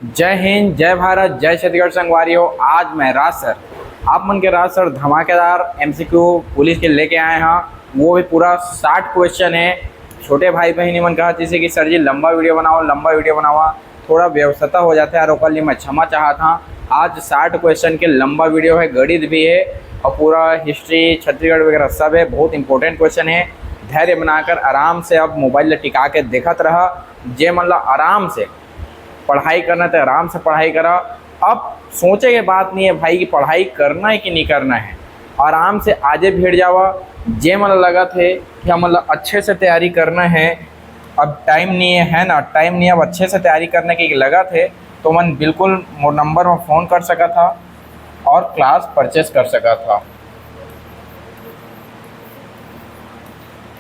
जय हिंद, जय भारत, जय छत्तीसगढ़ संगवारियों। आज मैं राज सर, आप मन के राज सर धमाकेदार एमसीक्यू पुलिस के लेके आए हैं। वो भी पूरा 60 क्वेश्चन है। छोटे भाई बहनी मन कहा जैसे कि सर जी लंबा वीडियो बनावा, थोड़ा व्यवस्था हो जाता है और ओकर लिए मैं क्षमा चाहता हूँ। आज 60 क्वेश्चन के लंबा वीडियो है, गणित भी है और पूरा हिस्ट्री छत्तीसगढ़ वगैरह सब है। बहुत इंपॉर्टेंट क्वेश्चन है। धैर्य बनाकर आराम से अब मोबाइल टिका के देखत रहा। जे मतलब आराम से पढ़ाई करना तो आराम से पढ़ाई करा। अब सोचे के बात नहीं है भाई कि पढ़ाई करना है कि नहीं करना है। आराम से आजे भीड़ जावा। जे मतलब लगा थे कि हम मतलब अच्छे से तैयारी करना है, अब टाइम नहीं है ना, टाइम नहीं है, अब अच्छे से तैयारी करने की लगा थे तो मन बिल्कुल नंबर में फ़ोन कर सका था और क्लास परचेस कर सका था।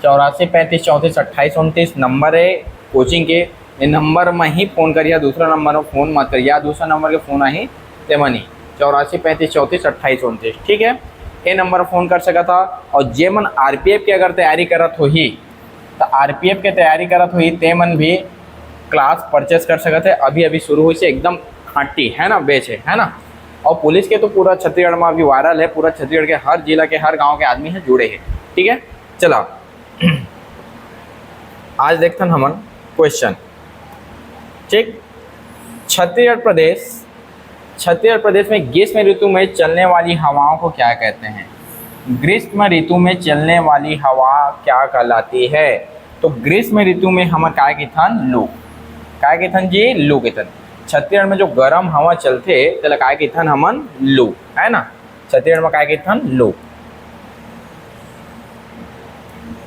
84 35 34 28 29 नंबर है कोचिंग के। ये नंबर में ही फ़ोन करिए, दूसरा नंबर में फ़ोन मत करिए। दूसरा नंबर के फ़ोन आई ते मनी 84 35 34 28 29, ठीक है। ये नंबर फ़ोन कर सका था। और जे मन आरपीएफ की अगर तैयारी करत हो ही तो आरपीएफ के तैयारी करत हो ही ते मन भी क्लास परचेस कर सकते हैं। अभी अभी शुरू हुई से एकदम खाटी है ना, बेच है ना। और पुलिस के तो पूरा छत्तीसगढ़ में अभी वायरल है। पूरा छत्तीसगढ़ के हर जिला के हर गाँव के आदमी है जुड़े हैं, ठीक है। चला आज देखते हैं हमन क्वेश्चन, ठीक। छत्तीसगढ़ प्रदेश में ग्रीष्म ऋतु में चलने वाली हवाओं को क्या कहते हैं? ग्रीष्म ऋतु में चलने वाली हवा क्या कहलाती है? तो ग्रीष्म ऋतु में हम काय के थन लू, काय के थन जी लू के थन। छत्तीसगढ़ में जो गर्म हवा चलते तेला काय के थन हमन लू, है ना। छत्तीसगढ़ में काय के थन लू।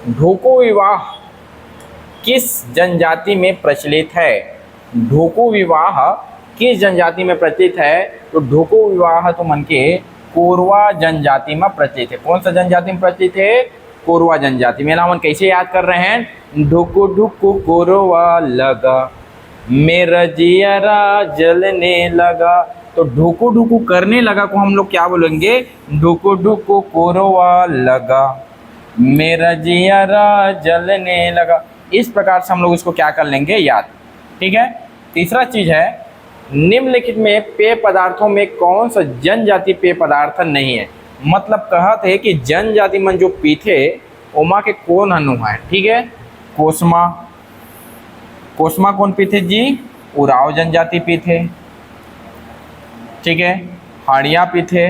ढोको विवाह किस जनजाति में प्रचलित है? ढोको विवाह किस जनजाति में प्रचलित है? तो ढोको विवाह तो मन के कोरवा जनजाति में प्रचलित है। कौन सा जनजाति में प्रचलित है? कोरवा जनजाति में। मन कैसे याद कर रहे हैं? ढुको ढुको कोरवा लगा, मेरा जियरा जलने लगा। तो ढुको ढुको करने लगा को हम लोग क्या बोलेंगे? ढुको ढुको कोरवा लगा, मेरा जियरा जलने लगा। इस प्रकार से हम लोग इसको क्या कर लेंगे याद, ठीक है। तीसरा चीज है, निम्नलिखित में पेय पदार्थों में कौन सा जनजाति पेय पदार्थ नहीं है? मतलब कहते हैं कि जनजाति मन जो पीते ओमा के कौन अनु है, ठीक है। कोसमा, कोसमा कौन पीते जी? उराव जनजाति पीते, ठीक है। हड़िया पीते,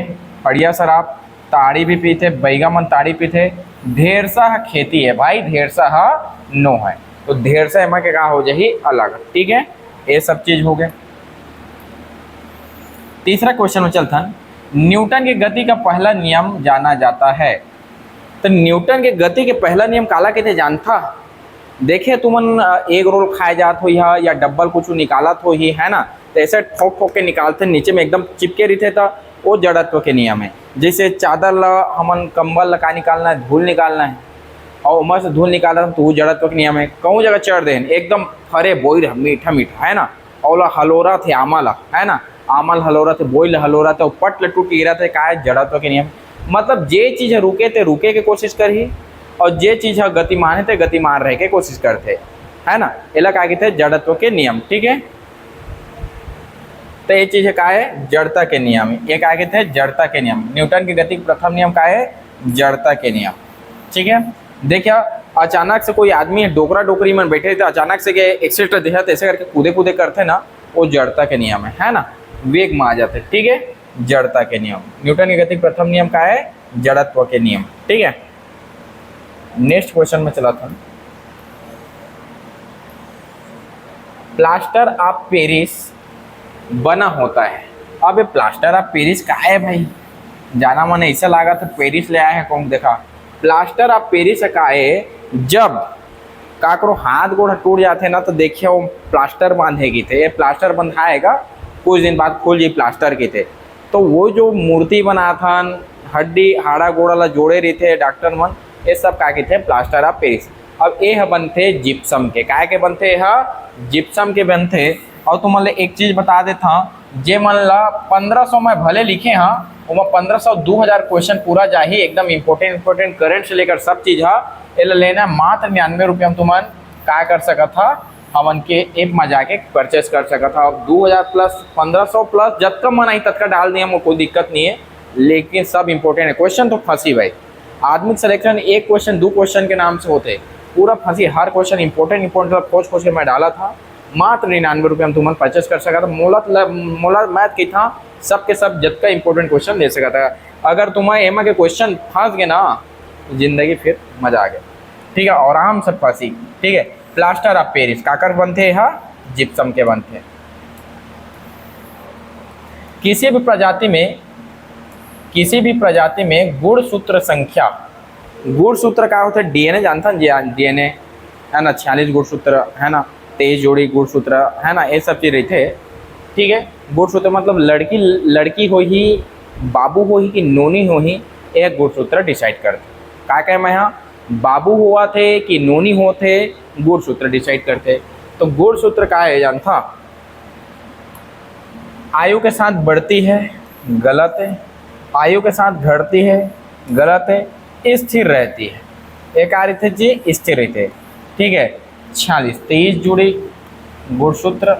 हड़िया शराब। ताड़ी भी पीते, बैगा मन ताड़ी पीते। ढेरसा खेती है भाई, ढेरसा नो है तो ढेरसा एमा के का हो जाही अलग, ठीक है। ये सब चीज हो गए। तीसरा क्वेश्चन में चलता, न्यूटन के गति का पहला नियम जाना जाता है। तो न्यूटन के गति के पहला नियम काला कहते जानता? देखे तुमन एक रोल खाए जात हो या डब्बल कुछ निकालत हो ही, है ना। तो ऐसे ठोक ठोक के निकालते, नीचे में एकदम चिपके रहते तो वो जड़त्व के नियम है। जैसे चादर ला हमन कंबल ला का निकालना है, धूल निकालना है और उमर से धूल निकाल रहा तो वो जड़त्व के नियम है। कहूँ जगह चढ़ दे एकदम हरे बोई मीठा मीठा, है ना। और हलोरा थे आमल, है ना, आमल हलोरा थे, बोइल हलोरा थे, पट लटूट गिरा थे, का जड़त्व के नियम। मतलब जे चीज़ है रुके थे रुके के कोशिश करी और जे चीज़ है गतिमान है थे गतिमान रह के कोशिश करते, है ना। एला का कहते जड़त्व के नियम, ठीक है। तो ये चीज़ है का है जड़ता के नियम। ये क्या कहते हैं? जड़ता के नियम। न्यूटन की गति प्रथम नियम का है जड़ता के नियम, ठीक है। देखिए अचानक से कोई आदमी डोकरा डोकरी में बैठे थे, अचानक से एक्सीटर देखा तो ऐसे करके कूदे कूदे करते ना, वो जड़ता के नियम है ना। वेग में आ जाते, ठीक है। जड़ता के नियम, न्यूटन की गति प्रथम नियम का है जड़त्व के नियम, ठीक है। नेक्स्ट क्वेश्चन में चला था, प्लास्टर ऑफ पेरिस बना होता है। अब ये प्लास्टर ऑफ पेरिस का है भाई? जाना मन ऐसा लगा तो पेरिस ले आए हैं कौन देखा। प्लास्टर ऑफ पेरिस का है जब काकरो हाथ गोड़ टूट जाते ना तो देखिए वो प्लास्टर बांधेगी थे। ये प्लास्टर बंधाएगा कुछ दिन बाद खुल जी प्लास्टर के थे। तो वो जो मूर्ति बना था, हड्डी हाड़ा गोड़ा ला जोड़े रही थे डॉक्टर मन, ये सब का थे प्लास्टर ऑफ पेरिस। अब ये बनते जिप्सम के, काय के बनते है जिप्सम के बनते। और तुम एक चीज़ बता देता, जे मन ला 1500 में भले लिखे हाँ वो 1500 2000 क्वेश्चन पूरा जाही एकदम इंपॉर्टेंट करंट से लेकर सब चीज़ है। ये लेना मात्र 99 रुपये में तुमन क्या कर सका था हमन के ऐप में जाके परचेस कर सकता था। 2000 प्लस 1500 प्लस जब तक मन आई तब का डाल दिया, कोई दिक्कत नहीं है, लेकिन सब इंपॉर्टेंट है। क्वेश्चन तो फंसी भाई, आदमी सिलेक्शन एक क्वेश्चन 2 क्वेश्चन के नाम से होते, पूरा फंसी, हर क्वेश्चन इंपॉर्टेंट खोज के मैं डाला था। मात्र 99 रुपये में तुम परचेस कर सका था। मोला मैथ की था, सब के सब जब का इंपॉर्टेंट क्वेश्चन दे सका था। अगर तुम्हारे एमा के क्वेश्चन फंस गए ना, जिंदगी फिर मजा आ गया, ठीक है, और आराम से फंसी, ठीक है। प्लास्टर ऑफ पेरिस काकर बनते हैं, जिप्सम के बनते हैं। किसी भी प्रजाति में गुणसूत्र संख्या, गुणसूत्र क्या होता है, डीएनए जानता है, डीएनए है ना, 46 गुणसूत्र है ना, 23 जोड़ी गुणसूत्र है ना, ये सब चीज रहते, ठीक है। गुणसूत्र मतलब लड़की हो ही, बाबू हो ही कि नोनी हो ही, एक गुणसूत्र डिसाइड करते। क्या कहे मैं यहाँ, बाबू हुआ थे कि नोनी हो थे, गुणसूत्र डिसाइड करते। तो गुणसूत्र क्या है जानता, आयु के साथ बढ़ती है, गलत है। आयु के साथ घटती है, गलत है। स्थिर रहती है, एक आरित है जी, स्थिर रहते, ठीक है। 46 23 जोड़ी गुणसूत्र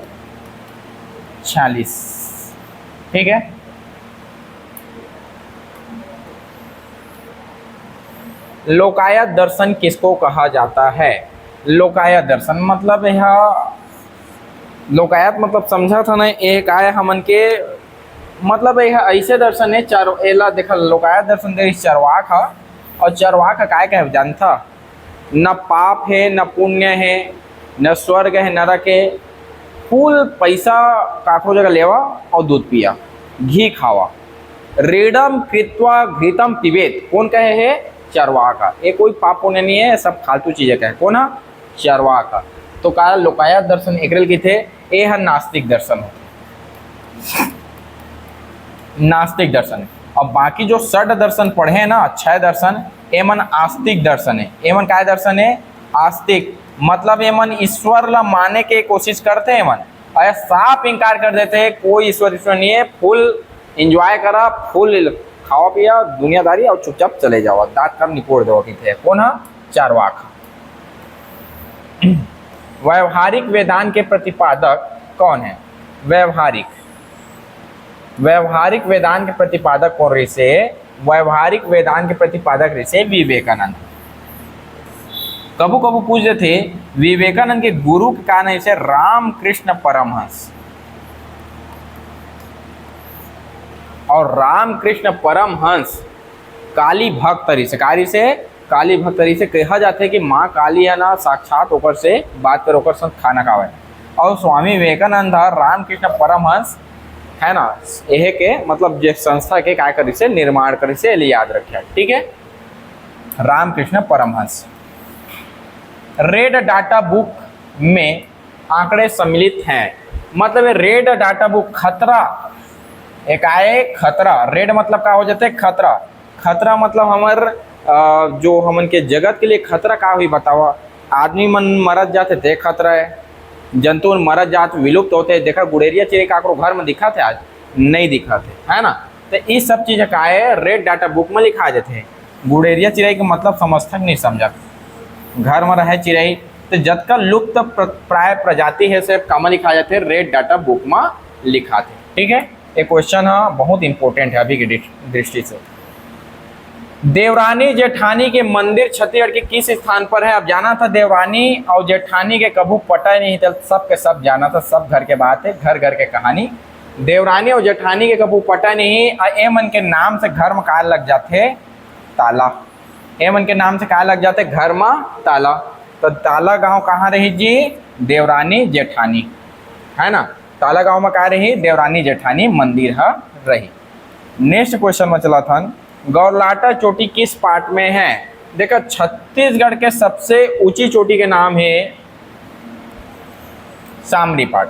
46, ठीक है। लोकायत दर्शन किसको कहा जाता है? लोकायत दर्शन मतलब यह, लोकायत मतलब समझा था ना, एक आया हमन के मतलब यह ऐसे दर्शन है, चार एला देखा, लोकायत दर्शन दे चरवाक है, और चरवाक काय कहे जानता, न पाप है, न पुण्य है, न स्वर्ग है, नरक है, फूल पैसा काठो जगह लेवा और दूध पिया, घी खावा, रेडम कृत्वा घृतम पिबेत, कौन कहे है? चरवाका। ये कोई पाप पुण्य नहीं है, सब फालतू चीजें कहे, कौन है? चरवाका। तो कहा लोकायत दर्शन एकरल की थे, ये है नास्तिक दर्शन होते, नास्तिक दर्शन। और बाकी जो 6 दर्शन पढ़े हैं ना, 6 दर्शन, एमन आस्तिक दर्शन है। एमन क्या दर्शन है? आस्तिक मतलब एमन ईश्वर ला माने के कोशिश करते हैं, एमन और साफ इनकार कर देते हैं, कोई ईश्वर नहीं है, फुल एंजॉय करा, फुल खाओ पिया, दुनियादारी, और चुपचाप चले जाओ, दांत कम निपोड़ दो कि थे, कौन है? चारवाक। व्यवहारिक वेदांत के प्रतिपादक कौन है? व्यवहारिक वेदांत के प्रतिपादक कौन रही से? व्यवहारिक वेदांत के प्रतिपादक रही से विवेकानंद। कबू कबू पूछ रहे थे विवेकानंद के गुरु के कारण इसे रामकृष्ण परमहंस, और रामकृष्ण परमहंस काली भक्त तरी से, काली भक्त तरी से कहा जाता है कि माँ काली है ना, साक्षात होकर से बात कर, होकर संग खाना खावे। और स्वामी विवेकानंद रामकृष्ण परमहंस है ना, यह के मतलब जो संस्था के क्या करी से निर्माण करी से याद रखिए, ठीक है। Ramakrishna Paramahamsa. Red data book में आंकड़े सम्मिलित हैं, मतलब रेड डाटा बुक खतरा, एक आए खतरा, रेड मतलब क्या हो जाता है? खतरा। खतरा मतलब हमार जो हमन के जगत के लिए खतरा का हुई बतावा, आदमी मन मरत जाते थे, खतरा है, जंतु मरत जात विलुप्त होते, देखा गुड़ेरिया चिड़ै काकरो घर में दिखा थे, आज नहीं दिखा थे, है ना। तो ये सब चीज़ का है रेड डाटा बुक में लिखा जाते हैं। गुड़ेरिया चिड़ै के मतलब समझता नहीं समझा, घर में रहे चिड़ै, तो जत का लुप्त प्राय प्रजाति है से कम लिखा जाते हैं, रेड डाटा बुक में लिखा थे, ठीक है। ये क्वेश्चन है बहुत इंपॉर्टेंट है अभी की दृष्टि से। देवरानी जेठानी के मंदिर छत्तीसगढ़ के किस स्थान पर है? अब जाना था देवरानी और जेठानी के कभू पता नहीं था, सब के सब जाना था, सब घर के बात है, घर घर के कहानी। देवरानी और जेठानी के कभू पता नहीं, ए मन के नाम से घर में का लग जाते? ताला। ए मन के नाम से का लग जाते? घर में ताला। तो ताला गांव कहाँ रही जी? देवरानी जेठानी, है ना। ताला गांव में कहा रही? देवरानी जेठानी मंदिर है रही। नेक्स्ट क्वेश्चन में चला था, गौरलाटा चोटी किस पार्ट में है? देखो छत्तीसगढ़ के सबसे ऊंची चोटी के नाम है सामरी पार्ट।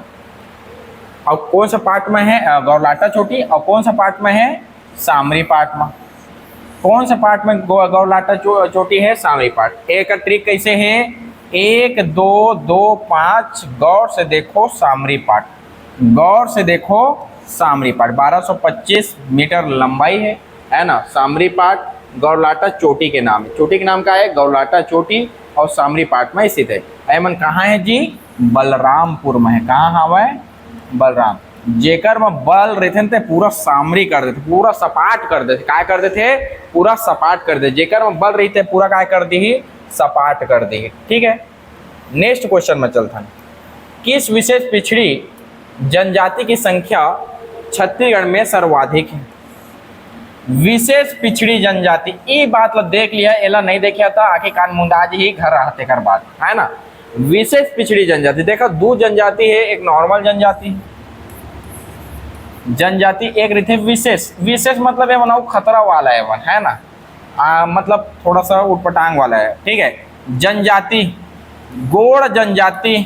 और कौन सा पार्ट में है गौरलाटा चोटी, और कौन सा पार्ट में है? सामरी पार्ट में। कौन सा पार्ट में गौरलाटा चोटी है? सामरी पार्ट। एक ट्रिक कैसे है? 1 2 2 5 गौर से देखो सामरी पार्ट, गौर से देखो सामरी पार्ट। 1225 मीटर लंबाई है ना। सामरी पार्ट गौरलाटा चोटी के नाम है। चोटी के नाम का है गौरलाटा चोटी, और सामरी पार्ट में स्थित है। ऐमन कहाँ है जी? बलरामपुर में है। कहाँ हवा है? बलराम। जेकर में बल रहते थे पूरा सामरी कर देते, पूरा सपाट कर देते। क्या कर देते? पूरा सपाट कर दे। जेकर में बल रहते पूरा क्या कर दी? सपाट कर दी। ठीक है, नेक्स्ट क्वेश्चन में चलता है। किस विशेष पिछड़ी जनजाति की संख्या छत्तीसगढ़ में सर्वाधिक है? विशेष पिछड़ी जनजाति, ये बात ला देख लिया, एला नहीं देखा था आखिर कान मुंदाज ही घर रहते कर बात है ना। विशेष पिछड़ी जनजाति, देखा दो जनजाति है, एक नॉर्मल जनजाति एक रहते विशेष। विशेष मतलब है बनाओ खतरा वाला है वन, है ना, मतलब थोड़ा सा उटपटांग वाला है। ठीक है, जनजाति गोड़ जनजाति,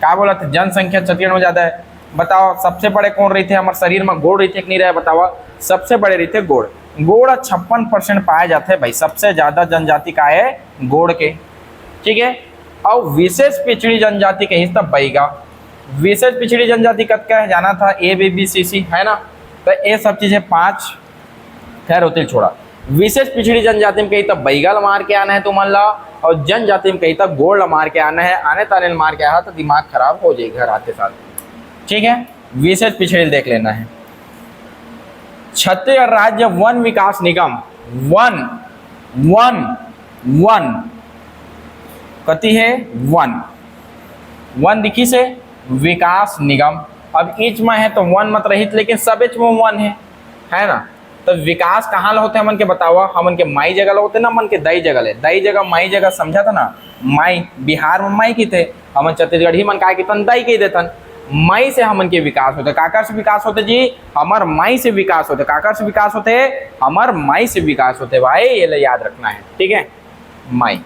क्या बोला था? जनसंख्या छत्तीसगढ़ में ज्यादा है। बताओ सबसे बड़े कौन रहते? हमारे शरीर में गोड़ रहते कि नहीं रहे? बताओ सबसे बड़े रहते गोड़। गोड़ 56% पाए जाते हैं भाई, सबसे ज्यादा जनजाति का है गोड़ के। ठीक है, और विशेष पिछड़ी जनजाति के हिस्सा बैगा। विशेष पिछड़ी जनजाति कब का है जाना था? ABBCC है ना, तो ये सब चीजें 5 खैर होते छोड़ा। विशेष पिछड़ी जनजाति में कहीं तब बैगल मार के आना है तुम ला, और जनजाति में कहीं तक गोड़ मार के आना है। आने ताने मार के आया तो दिमाग खराब हो जाएगा घर आते साल। ठीक है, विशेष पिछड़ी देख लेना है। छत्तीसगढ़ राज्य वन विकास निगम, वन कति है? वन दिखी से विकास निगम। अब ईच में है तो वन मत रहित, लेकिन सब एच में वन है ना। तो विकास कहाँ होते हैं हमन के बतावा? हमन के माई जगह होते ना, मन के दई जगह ले। दई जगह माई जगह समझा था ना। माई बिहार में माई की थे, हमन छत्तीसगढ़ ही मन का दई कही देतन। माई से हमन के विकास होते। काकर से विकास होते जी? हमार माई से विकास होते। काकर से विकास होते? हमार माई से विकास होते भाई, ये याद रखना है। ठीक है, माई।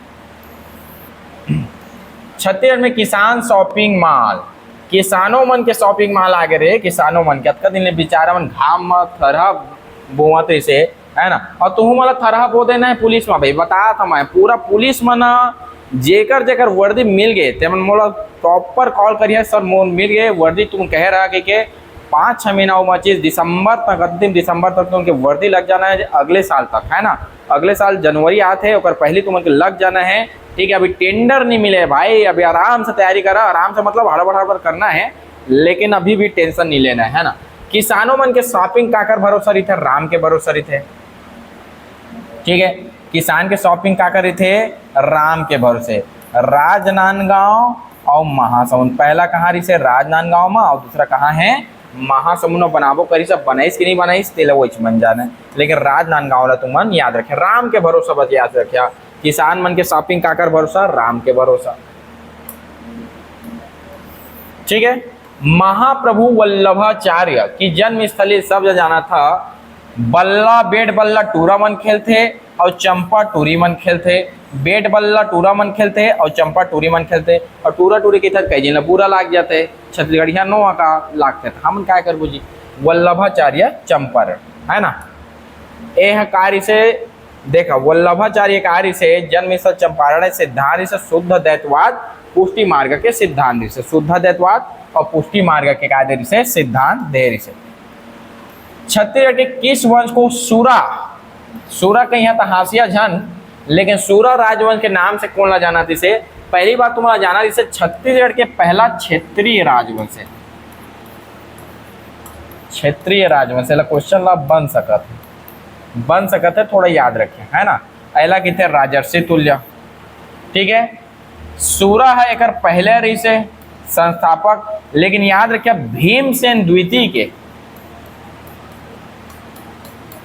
छत्तीसगढ़ में किसान शॉपिंग मॉल, किसानों मन के शॉपिंग मॉल आगे रहे। किसानों मन के अतका दिन ले बेचारा मन घाम में थरहा बोवत से, है ना। और तुहू मला थरहा बो देना है पुलिस में भाई, बता था मैं पूरा पुलिस में ना जेकर जेकर वर्दी मिल गए ते मन मोला प्रॉपर कॉल करिए, सर मोल मिल गए वर्दी। तुम कह रहा कि 5-6 महीना उमा चीज दिसंबर तक, अंतिम दिसंबर तक तो उनके वर्दी लग जाना है अगले साल तक, है ना। अगले साल जनवरी आते हैं और पहले तुम उनके लग जाना है। ठीक है, अभी टेंडर नहीं मिले भाई, अभी आराम से तैयारी करा। आराम से मतलब हड़बड़ करना है, लेकिन अभी भी टेंशन नहीं लेना है ना। किसानों मन के शॉपिंग काकर भरोसा रही थे? राम के भरोसा रही थे। ठीक है, किसान के शॉपिंग काकर रही थे? राम के भरोसे। राजनांदगांव और महासमुंद, पहला कहाँ रही से? राजनांदगांव में, और दूसरा कहाँ है? महासमुंद में बनाबो करी सब बनाइस कि नहीं बनाइस तेला वो बन जाना, लेकिन राजनांदगांव ला तुम मन याद रखे। राम के भरोसा बस याद रखिया। किसान मन के शॉपिंग काकर भरोसा? राम के भरोसा। ठीक है, महाप्रभु वल्लभाचार्य की जन्म स्थली सब जाना था। बल्ला बेट बल्ला टूरा मन खेलते और चंपा टूरी मन खेलते। बेट बल्ला टूरा मन खेलते और चंपा टूरी मन खेलते। और टूरा टूरी के तहत कई जिला बुरा लाग जाते, छत्तीसगढ़िया नो का लागते। हम क्या करबो जी? वल्लभाचार्य चंपर, है ना। यह कार्य से देखा, वल्लभाचार्य कार्य से जन्म स्थल चंपारण सिद्धांत से शुद्ध दैतवाद पुष्टि मार्ग के सिद्धांत से, शुद्ध दैतवाद और पुष्टि मार्ग के कायदे से सिद्धांत देरी से। छत्तीसगढ़ के किस वंश को सूरा कहीं था हासिया झन, लेकिन सूरा राजवंश के नाम से कौन ला जाना थी से? पहली बात तुम्हारा जाना जिसे छत्तीसगढ़ के पहला क्षेत्रीय राजवंश है। क्षेत्रीय राजवंश क्वेश्चन ला बन सकत है, थोड़ा याद रखें, है ना। पहला की थे राजर्षि तुल्य। ठीक है, सूरा है एक पहले रही से संस्थापक, लेकिन याद रखिए भीमसेन द्वितीय के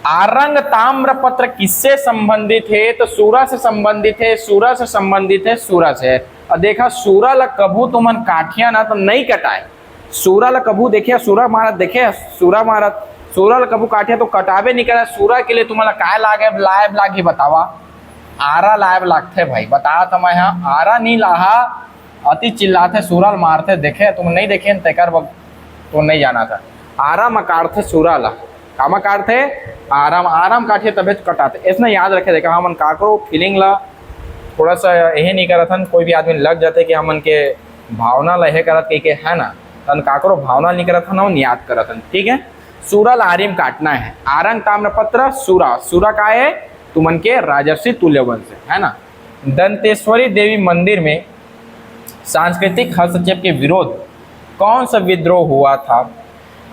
आरंग ताम्रपत्र किससे संबंधित है? तो सूरा से संबंधित है। सूरा से संबंधित है, सूरा से। और देखा सूरा ला कभू तुमन काठिया ना तो नहीं कटाए। सूरा ला कभू देखिए, सूरा महाराज देखे, सूरा महाराज सूरा ला कभू काठिया तो कटावे नहीं करा। सूरा के लिए तुम्हारा काय लाइब लागी बतावा? आरा लाइब लागते भाई, बता तो मैं यहाँ आरा नहीं लाहा, अति चिल्लाते सूरा मारते। देखे तुम नहीं देखे तेकर वक्त तो नहीं जाना था। आरा में काटते सूरा ला, कामा काटते आराम काटिए तबे कटाते। ऐसा याद रखे। देखा हमन काकरो फीलिंग ला थोड़ा सा यही नहीं करत हन। कोई भी आदमी लग जाते कि हमन के भावना ला यह करत के है ना, तन काकरो भावना नहीं करत हन, हम याद करत हन। ठीक है, सूरा ला आरिम काटना है। आरंग ताम्रपत्र सूरा का है तुमन के राजर्षि तुल्यवंश है ना। दंतेश्वरी देवी मंदिर में सांस्कृतिक हस्तक्षेप के विरोध कौन सा विद्रोह हुआ था?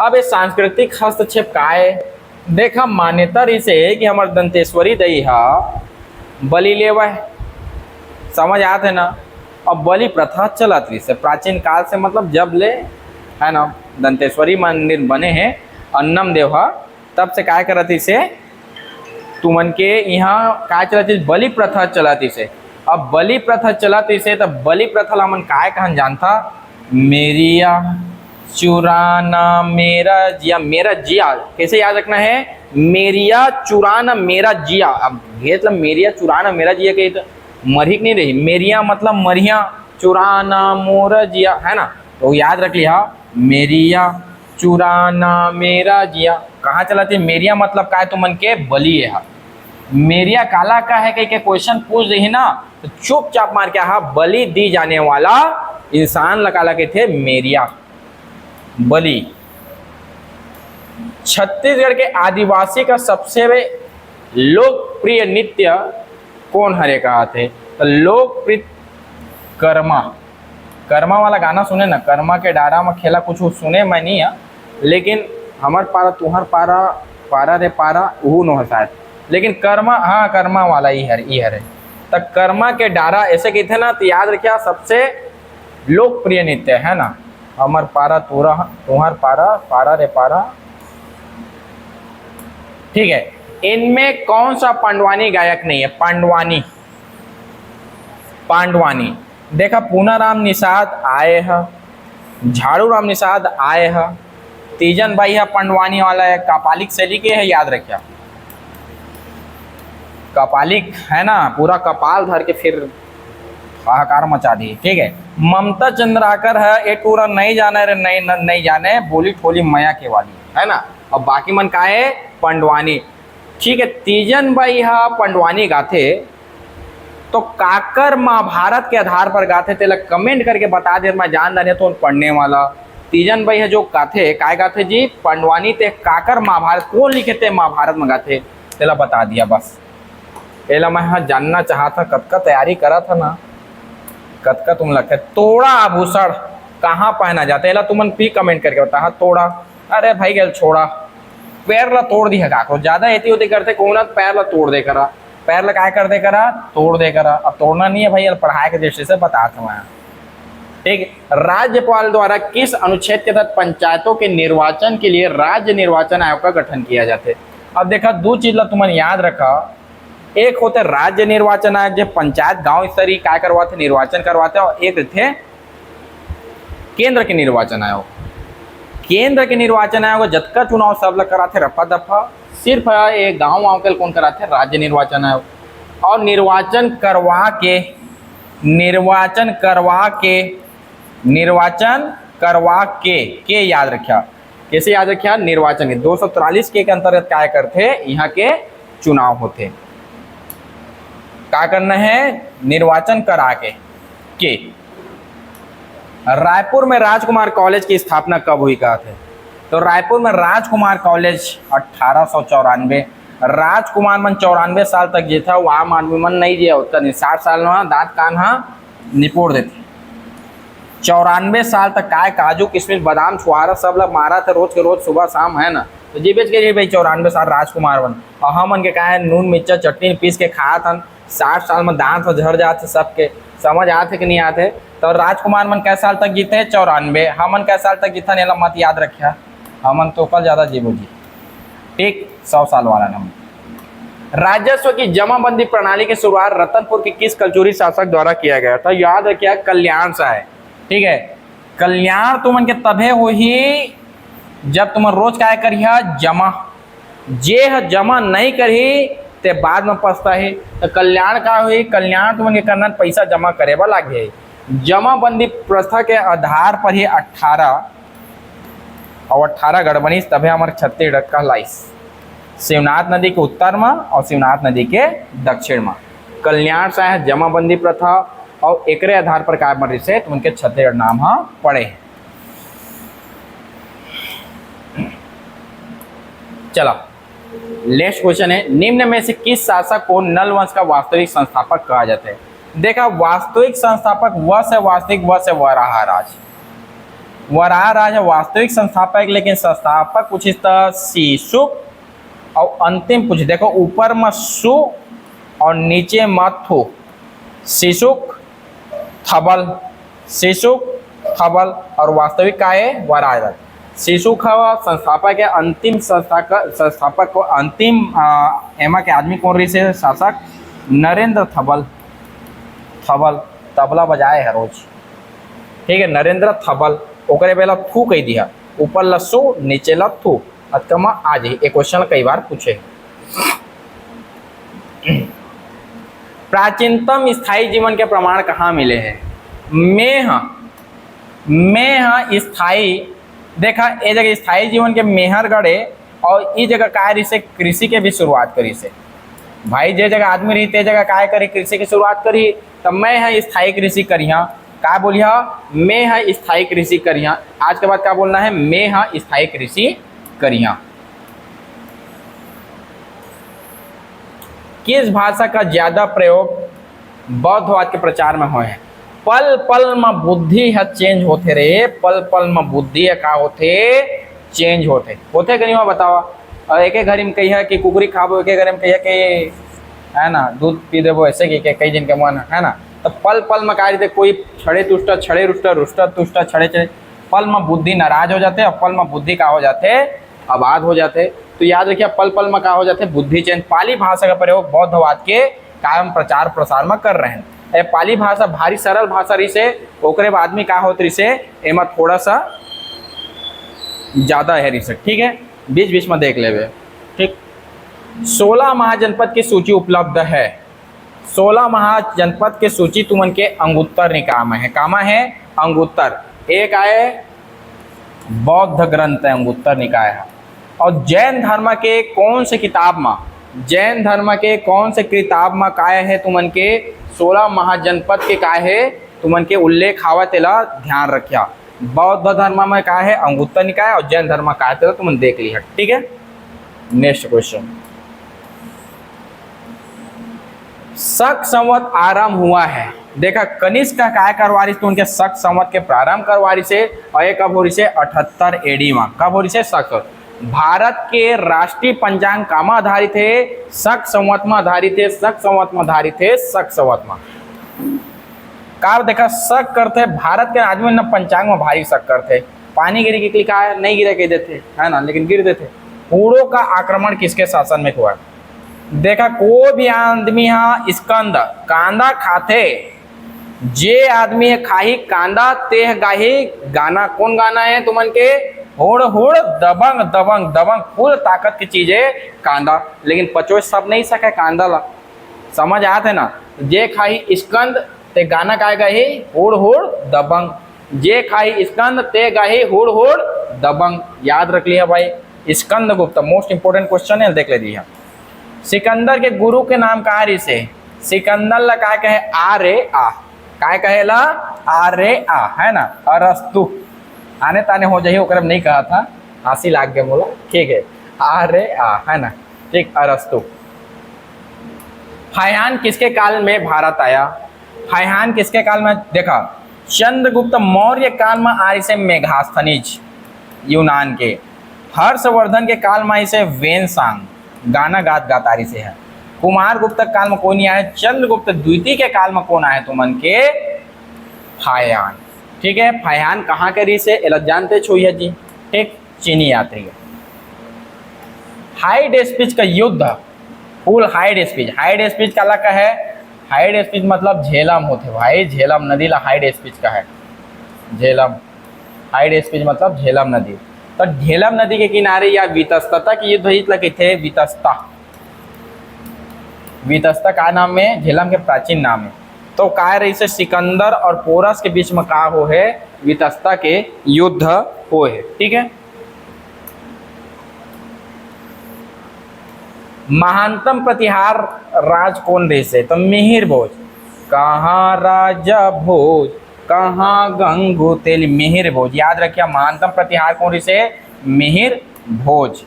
अब ये सांस्कृतिक हस्तक्षेप का है, देखा मान्यता इसे कि हमारे दंतेश्वरी दई हा बलि लेवा है, समझ आते ना। अब बलि प्रथा चलत रही से प्राचीन काल से, मतलब जब ले है ना दंतेश्वरी मंदिर बने हैं अन्नम देवा, तब से काय करती से तुमन के यहाँ काय चलती बलि प्रथा चलती से। अब बलि प्रथा चलती से तब बलि प्रथा ला मन काय कहन जानता, मेरिया चुराना मेरा जिया, मेरा जिया कैसे याद रखना है, मेरिया चुराना मेरा जिया। अब मतलब मेरिया चुराना मेरा जिया के तो मरिक नहीं रही, मेरिया मतलब मरिया, चुराना मोरा जिया है ना, तो याद रख लिया मेरिया चुराना मेरा जिया। कहाँ चलाती है मेरिया मतलब का है तो मन के बलि है, मेरिया काला का है कहीं के क्वेश्चन पूछ रही ना तो चुपचाप मार के हा बलि दी जाने वाला इंसान लगा के थे मेरिया बलि। छत्तीसगढ़ के आदिवासी का सबसे लोकप्रिय नृत्य कौन हरे कहा थे, तो लोकप्रिय कर्मा, कर्मा वाला गाना सुने ना, कर्मा के डारा में खेला कुछ सुने मैं नहीं है, लेकिन हमार पारा तुहर पारा पारा रे पारा वो न हो शायद, लेकिन कर्मा हाँ कर्मा वाला ही है। तो कर्मा के डारा ऐसे कहते ना, तो याद रखिए सबसे लोकप्रिय नृत्य है ना, हमार पारा तुरा तुहर पारा पारा रे पारा, ठीक है। इनमें कौन सा पांडवानी गायक नहीं है, पांडवानी पांडवानी देखा पूनाराम निषाद आए हैं, झाड़ू राम निषाद आए हैं, तीजन भाई है पांडवानी वाला है, कपालिक शैली के है, याद रखिए कपालिक है ना, पूरा कपाल धर के फिर हाहाकार मचा दी, ठीक है। ममता चंद्राकर है, ये पूरा नहीं जाने रे नहीं जाने, बोली ठोली मया के वाली है ना, अब बाकी मन का है पंडवानी, ठीक है। तीजन भाई हा पंडवानी गाथे तो काकर महाभारत के आधार पर गाथे, तेला कमेंट करके बता दे, मैं जान रहे तो पढ़ने वाला। तीजन भाई है जो गाथे काय गाथे जी पंडवानी, ते काकर महाभारत कौन लिखे थे महाभारत में गाथे, तेला बता दिया बस। एला मैं हाँ जानना चाहता कब का तैयारी करा था ना, कब का तुम लगता है तोड़ा आभूषण कहाँ पहना जाता है, तुमन भी कमेंट करके बता। हाँ तोड़ा, अरे भाई गल छोड़ा, पैर ला तोड़ दी है काको, ज्यादा ऐती होती करते कौन पैर ला तोड़ दे करा, पैर ला काय कर दे करा तोड़ दे करा। अब तोड़ना नहीं है भाई, पढ़ाई के दृष्टि से बताता मैं, ठीक। राज्यपाल द्वारा किस अनुच्छेद के तहत पंचायतों के निर्वाचन के लिए राज्य निर्वाचन आयोग का गठन किया जाता है? अब देखा दो चीज ला तुमन याद रखा, एक होते राज्य निर्वाचन आयोग जो पंचायत गांव स्तरीय काय करवाते निर्वाचन करवाते, और एक थे केंद्र के निर्वाचन आयोग। केंद्र के निर्वाचन आयोग जतका चुनाव सब लग कराते रफा दफा, सिर्फ एक गांव वाँव के कौन कराते राज्य निर्वाचन आयोग। और निर्वाचन करवा के याद रखा, कैसे याद रखा, निर्वाचन के 243 के अंतर्गत क्या करते यहाँ के चुनाव होते, क्या करना है निर्वाचन करा के। रायपुर में राजकुमार कॉलेज की स्थापना कब हुई कहा थे, तो रायपुर में राजकुमार कॉलेज 1894, राजकुमार मन 94 साल तक जे था, वो आम आदमी मन नहीं जिया उतना नहीं, 60 साल में दांत कान हाँ निपोड़ देते। 94 साल तक काय काजू किशमिश बादाम छुआरा सब लोग मारा था रोज के रोज सुबह शाम है ना, तो जी बेच के भाई 94 साल राजकुमार बन, और हम मन के का है नून मिर्चा चटनी पीस के खाया था, 60 साल में दांत तो झड़ जाते सबके, समझ आते कि नहीं आते। तो राजकुमार मन कै साल तक जीते 94, हमन कै साल तक जीता नहीं मत याद रखिया, हमन तो कल ज़्यादा जीवो जी, ठीक 100 साल वाला नंबर। राजस्व की जमाबंदी प्रणाली की शुरुआत रतनपुर के किस कलचुरी शासक द्वारा किया गया था, याद रखिए कल्याण से है, ठीक है। कल्याण तुमन के तभे हो ही जब तुम रोज क्या करिया जमा, जे जमा नहीं करी ते बाद में पछता है, तो कल्याण का हुई, कल्याण तुमन के करना पैसा जमा करे बा लागे। जमाबंदी प्रथा के आधार पर ही 18 गढ़बनी तभे हमारे छत्तीसगढ़ का लाइस, शिवनाथ नदी के उत्तर में और शिवनाथ नदी के दक्षिण में कल्याण से है जमाबंदी प्रथा, और एकरे आधार पर काय बन रही से तो उनके छत्तीसगढ़ नाम हाँ पड़े। चला नेक्स्ट क्वेश्चन है, निम्न में से किस शासक को नल वंश का वास्तविक संस्थापक कहा जाता है? देखा वास्तविक संस्थापक व से वास्तविक, व से वराह राज। वराह राज है वास्तविक संस्थापक, लेकिन संस्थापक पूछित शीशुक और अंतिम पूछ देखो ऊपर में सु और नीचे में थु, शिशुक थबल, शिशुक थबल और वास्तविक का है वराह। शिशुक संस्थापक है, अंतिम संस्थापक को अंतिम एमा के आदमी कौन रही से शासक नरेंद्र थबल। थबल तबला बजाए है रोज, ठीक है, नरेंद्र थबल। ओकरे पहला थू कह दिया, ऊपर लस्सू नीचे लथू अतमा आ जाए। एक क्वेश्चन कई बार पूछे। प्राचीनतम स्थायी जीवन के प्रमाण कहाँ मिले हैं? मेह स्थायी, देखा ये जगह स्थायी जीवन के मेहर गढ़े और इस जगह कार्य से कृषि के भी शुरुआत करी से। भाई जे जगह आदमी रही ते जगह काय करी कृषि की शुरुआत करी, तब मैं है स्थायी कृषि करिया। क्या बोलिया? मैं है स्थायी कृषि करिया। आज के बाद क्या बोलना है? मैं है स्थायी कृषि करिया। किस भाषा का ज्यादा प्रयोग बौद्धवाद के प्रचार में हुए हैं? पल पल में बुद्धि है चेंज होते रे, पल पल में बुद्धि है का होते चेंज होते कि नहीं? बतावा। और एक घड़ी में कही है कि कुकरी खाबो, एक घड़ी में कही है कि है ना दूध पी देबो, ऐसे कि कई दिन के मन है ना। तो पल पल में कार्य थे, कोई छड़े तुष्ट छड़े रुष्ट रुष्ट तुष्ट छड़े छड़े, पल में बुद्धि नाराज हो जाते और पल में बुद्धि का हो जाते आबाद हो जाते। तो याद रखिए पल पल में का हो जाते बुद्धि चेंज। पाली भाषा का प्रयोग बौद्धवाद के कायम प्रचार प्रसार में कर रहे हैं। पाली भाषा भारी सरल भाषा रही से, ओकरे बाद में का होत रही से एमा थोड़ा सा ज्यादा है रही से, ठीक है, बीच बीच में देख लेवे, ठीक। 16 महाजनपद की सूची उपलब्ध है। 16 महाजनपद की सूची तुमन के अंगुत्तर निकाय में है। कामा है अंगुत्तर, एक आए बौद्ध ग्रंथ है अंगुत्तर निकाय है। और जैन धर्म के कौन से किताब में, जैन धर्म के कौन से किताब में काय है तुमन के 16 महाजनपद के काय है तुमन के उल्लेख आवा तेला ध्यान रखिया। बौद्ध धर्म में काय है अंगुत्तर निकाय और जैन धर्म काय तेला तुमन देख लिया, ठीक है। नेक्स्ट क्वेश्चन, शक संवत आरंभ हुआ है। देखा कनिष्क का काय करवारी तो उनके शक संवत के प्रारंभ करवारी से, और ये कब हो रही से 78 एडी में। कब हो रही से? शक। भारत के राष्ट्रीय पंचांग कामा आधारित है? शक संवत में आधारित है, शक संवत में आधारित है, शक संवत में। का देखा शक करते भारत के आदमी न पंचांग में भारी शक करते। पानी गिरी की लिखा है, नहीं गिरे कह देते है ना, लेकिन गिर देते। हूणों का आक्रमण किसके शासन में हुआ? देखा कोई भी आदमी यहाँ स्कंद कांदा खाते, जे आदमी खाही कांदा तेह गाही गाना। कौन गाना है तुमन के? हुड़ हुड़ दबंग दबंग दबंग, फुल ताकत की चीज है कांदा, लेकिन पचो सब नहीं सके कांदा ला। समझ आते ना? जे खाही स्कंद ते गाना काय गाही हुड़ हुड़ दबंग, जे खाही स्कंद ते गाही हुड़ हुड़ दबंग। याद रख लिया भाई। स्कंद गुप्त मोस्ट इंपोर्टेंट क्वेश्चन है, देख ले दिया। सिकंदर के गुरु के नाम का से? सिकंदर ला काय कहे? आरे आ। काय कहेला? आरे आ, है ना। अरस्तु आने ताने हो जाइए, ओकरम नहीं कहा था, हंसी लाग गया बोला, ठीक है। आरे आ, है ना, ठीक। अरस्तु। फाहियान किसके काल में भारत आया? फाहियान किसके काल में? देखा चंद्रगुप्त मौर्य काल में आय से मेघास्थनीज यूनान के। हर्षवर्धन के काल में इसे वेनसांग गाना गात गातारी से है। कुमार गुप्त काल में कौन नहीं आया? चंद्रगुप्त द्वितीय के काल में कौन आए तुमन के? फाहियान, ठीक है। फाहियान कहाँ के रही से? एला जानते छोइया जी, ठीक, चीनी यात्री है। हाइड स्पीच का युद्ध, full hide speech. Hide speech का अलग का है? हाइड स्पीच मतलब झेलम होते भाई, झेलम नदी ला हाइड स्पीच का है। झेलम हाइड स्पीच मतलब झेलम नदी। तो झेलम नदी के किनारे या वितस्तता की युद्ध हित लगे थे। वितस्ता, वितस्ता का नाम है? झेलम के प्राचीन नाम है। तो का रही से सिकंदर और पोरस के बीच में का हो है? वितस्ता के युद्ध हो है, ठीक है। महानतम प्रतिहार राज कौन रही से? तो मिहिर भोज। कहाँ राजा भोज कहाँ गंगू तेल? मिहिर भोज। याद रखिए महानतम प्रतिहार कौन रही से? मिहिर भोज।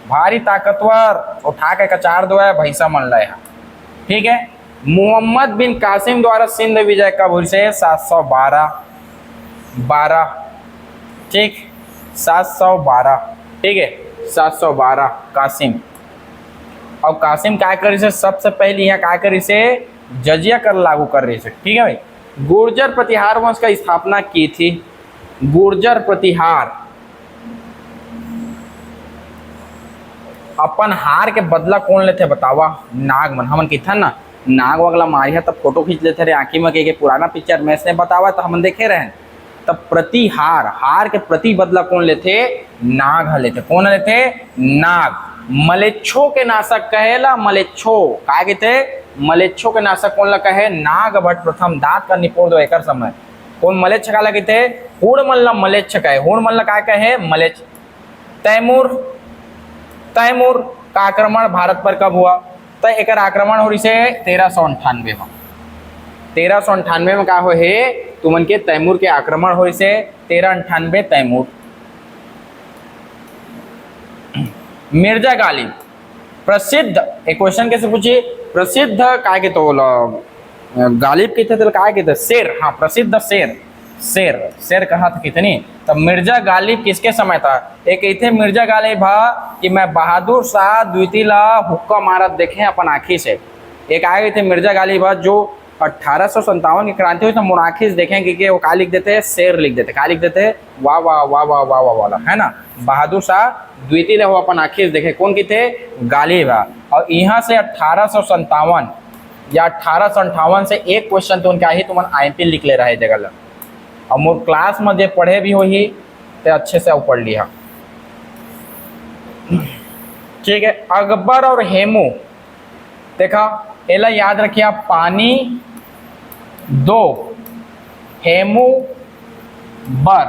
भारी ताकतवर, उठा के कचार दो है भैसा मन रहा है, ठीक है। मोहम्मद बिन कासिम द्वारा सिंध विजय कब हुई से? 712 ठीक, 712 ठीक है, 712 कासिम। और कासिम क्या करी से? सबसे पहले यहाँ क्या करी से? जजिया कर लागू कर रही से, ठीक है भाई। गुर्जर प्रतिहार वंश का स्थापना की थी। गुर्जर प्रतिहार, अपन हार के बदला कौन लेते बतावा? नाग मन। हमन किथन ना नाग वगला मारिया तब फोटो खींच लेते रहे आँखी में के पुराना पिक्चर में से बतावा तो हम देखे रहे। तब प्रतिहार, हार के प्रति बदला कौन लेते? नाग लेते। कौन लेते? नाग। मलेच्छो के नाशक कहेला। मलेच्छो का कहते? मलेच्छो के नाशक कौन ला कहे? नाग भट्ट प्रथम। दांत का निपोड़ दो एकर समय। कौन मलेच्छ का कहते? हुड़मल्ला मलेच्छ कहे। हुड़मल्ला का कहे? मलेच्छ। तैमूर, तैमूर का आक्रमण भारत पर कब हुआ? तो एक आक्रमण हो रही से 1398 में। 1398 में का हो है तुमन के तैमूर के आक्रमण हो रही से 1398 तैमूर। मिर्जा गालिब प्रसिद्ध, एक क्वेश्चन कैसे पूछिए? प्रसिद्ध काय के तो गालिब कहते थे काय कहते? शेर। हाँ, प्रसिद्ध शेर। शेर, शेर कहा था कितनी? तब मिर्जा गालिब किसके समय था? एक इथे मिर्जा गालिब हा कि मैं बहादुर शाह द्वितीय ला हुक्का मारत देखे अपन आँखी से। एक आए थे मिर्जा गालिब हा जो 1857 की क्रांति हुई तो मुनाखिस देखेंगे कि वो क्या लिख देते हैं? शेर लिख देते। क्या लिख देते हैं? वाह वाह वाह वाह वाह वाह वाला, है ना। बहादुर शाह द्वितीय हो अपन आखिर देखे। कौन की थे? गालिब। और यहाँ से 1857 या 1858 से एक क्वेश्चन तो उनका ही तुम IMP लिख ले रहा है जगह। और मोर क्लास में जो पढ़े भी हो ही तो अच्छे से पढ़ लिया, ठीक है। अकबर और हेमू, देखा एला याद रखिए आप। पानी दो हेमू बर,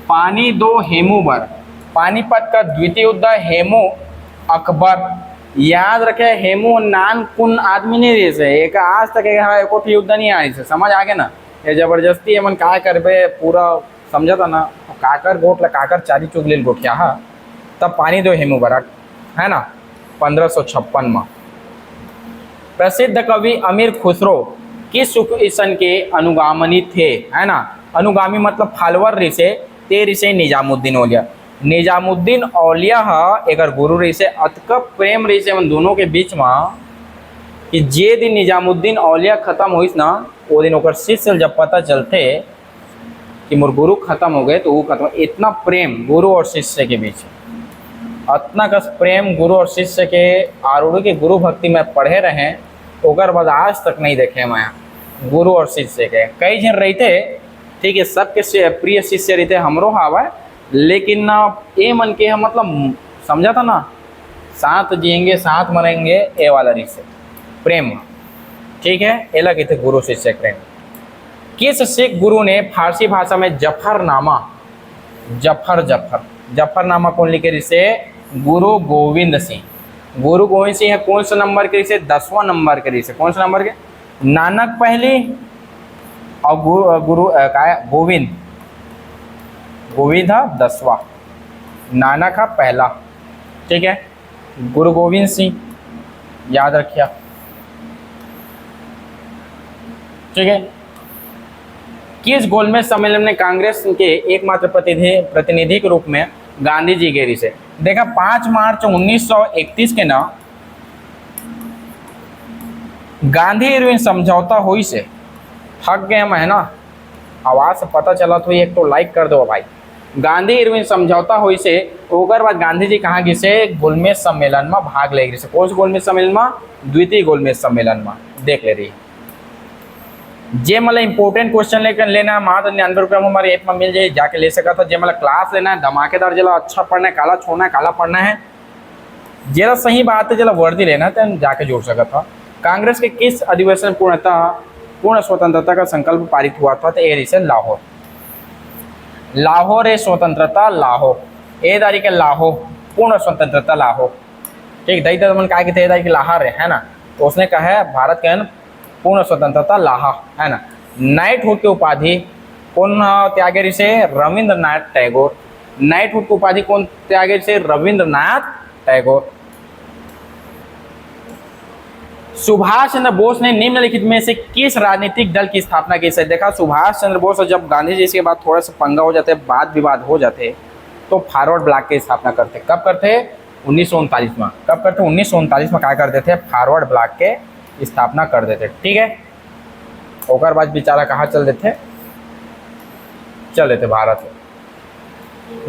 पानी दो हेमू बर। पानीपत का द्वितीय युद्ध हेमू अकबर। याद रखे हेमू नान कुन आदमी नहीं रही से एक आज तक एक युद्ध नहीं आई से, समझ आ गए ना। ये जबरदस्ती मन का करबे पूरा समझा था ना। काकर गोट ला काकर चारी चुग ले गोठिया हा। तब पानी दो हेमू बर, है ना, 1556 में। प्रसिद्ध कवि अमीर खुसरो किस सन के अनुगामी थे? है ना, अनुगामी मतलब फॉलोअर रही से। ते रिसे निजामुद्दीन औलिया। निजामुद्दीन औलिया एक गुरु रही से। अतक प्रेम रही से दोनों के बीच में कि जे दिन निजामुद्दीन औलिया खत्म हुई ना वो दिन ओकर शिष्य जब पता चलते कि मोर गुरु खत्म हो गए तो वो खत्म। इतना प्रेम गुरु और शिष्य के बीच, इतना कस प्रेम गुरु और शिष्य के आरूढ़ के गुरु भक्ति में पढ़े रहे ओकर बाद आज तक नहीं देखे मैं गुरु और शिष्य के। कई जन रहते, ठीक है, सबके प्रिय शिष्य रहते हमरो हावा, लेकिन ना ये मन के मतलब समझा था ना, साथ जिएंगे साथ मरेंगे ये वाला रिश्ते प्रेम, ठीक है। ये लगे थे गुरु शिष्य प्रेम। किस सिख गुरु ने फारसी भाषा में जफरनामा, जफरनामा कौन लिखे रिश्ते? गुरु गोविंद सिंह। गुरु गोविंद सिंह है कौन सा नंबर के रिश्ते? 10वां नंबर के रिश्ते। कौन सा नंबर के? नानक पहली और गुरु गोविंद, गोविंद 10वां, नानक का पहला, ठीक है। गुरु गोविंद सिंह याद रखिए, ठीक है। किस गोलमेज सम्मेलन में कांग्रेस के एकमात्र प्रतिनिधि के रूप में गांधी जी गेरी से? देखा 5 मार्च 1931 के ना गांधी इरविन समझौता हुई से थक गए हम, है ना। आवाज से पता चला तो एक तो लाइक कर दो भाई। गांधी इरविन समझौता हुई से ओकर बाद गांधी जी कहाँ गए से? गोलमेज सम्मेलन में भाग ले गए से। कौन से गोलमेज सम्मेलन में? द्वितीय गोलमेज सम्मेलन में। देख ले रही जे मतलब इंपॉर्टेंट क्वेश्चन लेकर लेना है मात्र 99 रुपये में हमारे ऐप में मिल जाए, जाके ले सका था। जे मतलब क्लास लेना है धमाकेदार, जला अच्छा पढ़ना है, काला छोड़ना है, काला पढ़ना है, जरा सही बात है, जला वर्दी लेना है तो जाके जोड़ सका था। कांग्रेस के किस अधिवेशन पूर्ण स्वतंत्रता का संकल्प पारित हुआ था? तो ए से लाहौर, लाहौर है स्वतंत्रता, लाहौर ए तारीख है, लाहौर पूर्ण स्वतंत्रता लाहौर, ठीक। दई दमन का तारीख लाहौर है ना, तो उसने कहा है भारत के पूर्ण स्वतंत्रता लाहा, है ना। नाइटहुड की उपाधि कौन त्यागे से? रविंद्रनाथ टैगोर। नाइटहुड की उपाधि कौन त्यागे से? रविंद्रनाथ टैगोर। सुभाष चंद्र बोस ने निम्नलिखित में से किस राजनीतिक दल की स्थापना की? से देखा, सुभाष चंद्र बोस और जब गांधी जी के बाद थोड़ा सा पंगा हो जाते, वाद विवाद हो जाते, तो फॉरवर्ड ब्लॉक की स्थापना करते। कब करते? 1939 में। कब करते? 1939 में क्या करते थे? फॉरवर्ड ब्लॉक के स्थापना कर देते। ठीक है, ओकर बाद बेचारा कहाँ चल देते? चल देते भारत।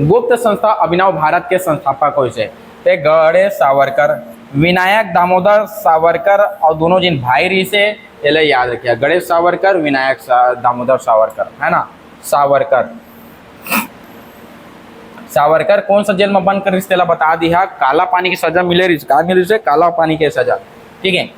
गुप्त संस्था अभिनव भारत के संस्थापक कौन से? गणेश सावरकर, विनायक दामोदर सावरकर और दोनों जिन भाई रही से ये याद रखिए, गणेश सावरकर, विनायक दामोदर सावरकर, है ना। सावरकर कौन सा जेल में बंद कर रिश्तेला बता दिया? काला पानी की सजा मिले रही, क्या मिले से? काला पानी की सजा। ठीक है,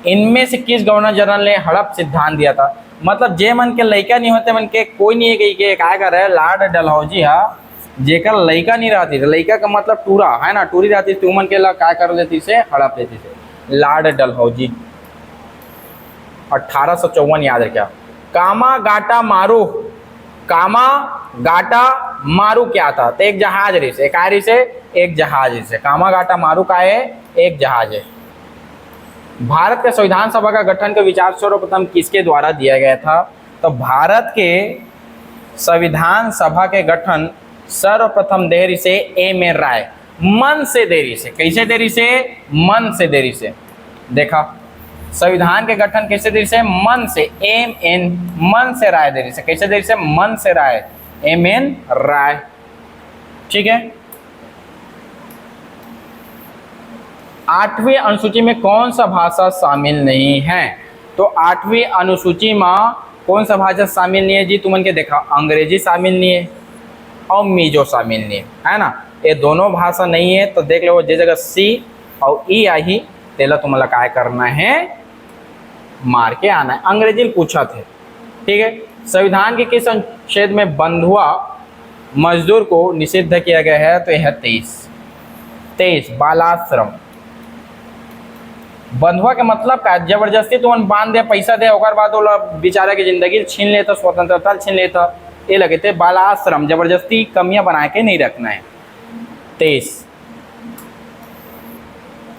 इनमें से किस गवर्नर जनरल ने हड़प सिद्धांत दिया था? मतलब जे मन के लड़का नहीं होते, मन के कोई नहीं है कि क्या कर रहे हैं, लॉर्ड डलहौजी है जेकर लड़का नहीं रहती, लड़का का मतलब टूरा है ना, टूरी रहती थी, उमन के क्या कर लेती से? हड़प लेती से। लॉर्ड डलहौजी 1854 याद रखा। कामा गाटा मारू, कामा गाटा मारू क्या था? तो एक जहाज रही से, एक जहाज रही से। कामा गाटा मारू का है? एक जहाज है। भारत के संविधान सभा का गठन का विचार सर्वप्रथम किसके द्वारा दिया गया था? तो भारत के संविधान सभा के गठन सर्वप्रथम देरी से एम एन राय, मन से देरी से। कैसे देरी से? मन से देरी से। देखा, संविधान के गठन कैसे देरी से? मन से, एम एन, मन से राय देरी से। कैसे देरी से? मन से राय, एम एन राय। ठीक है, 8वीं अनुसूची में कौन सा भाषा शामिल नहीं है? तो 8वीं अनुसूची में कौन सा भाषा शामिल नहीं है जी? तुमन के देखा, अंग्रेजी शामिल नहीं है और मिजो शामिल नहीं है ना। ये दोनों भाषा नहीं है, तो देख लो जिस जगह सी और ई आई तेला तुम्हारा क्या करना है? मार के आना है। अंग्रेजी पूछा थे। ठीक है, संविधान के किस अनुच्छेद में बंधुआ मजदूर को निषिद्ध किया गया है? तो यह 23 बालाश्रम। बंधुआ के मतलब का जबरदस्ती तुम बांध दे, पैसा दे, और बाद वो बेचारा की जिंदगी छीन लेता, स्वतंत्रता छीन लेता, ये लगे थे बालाश्रम। जबरदस्ती कमियां बना के नहीं रखना है। 23।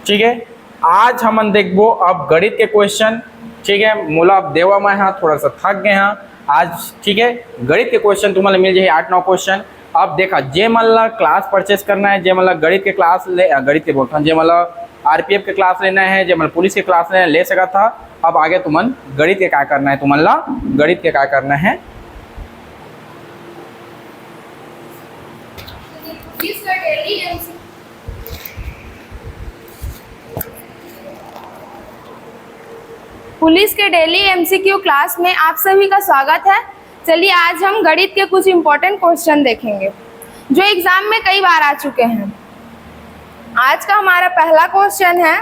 ठीक है, आज हम देखो अब गणित के क्वेश्चन। ठीक है, मूला देवा में हाँ थोड़ा सा थक गए हैं आज। ठीक है, गणित के क्वेश्चन तुम्हारे मिल जाए 8-9 क्वेश्चन। अब देखा, जे मतलब क्लास परचेस करना है, जे मतलब गणित के क्लास गणित के बोलता हूँ, जे मतलब आरपीएफ के क्लास लेना है, जे मतलब पुलिस के क्लास लेना है, ले सका था। अब आगे तुमन गणित के क्या करना है? तुमन ला गणित के क्या करना है? पुलिस के डेली एमसीक्यू क्लास में आप सभी का स्वागत है। चलिए आज हम गणित के कुछ इंपॉर्टेंट क्वेश्चन देखेंगे जो एग्जाम में कई बार आ चुके हैं। आज का हमारा पहला क्वेश्चन है,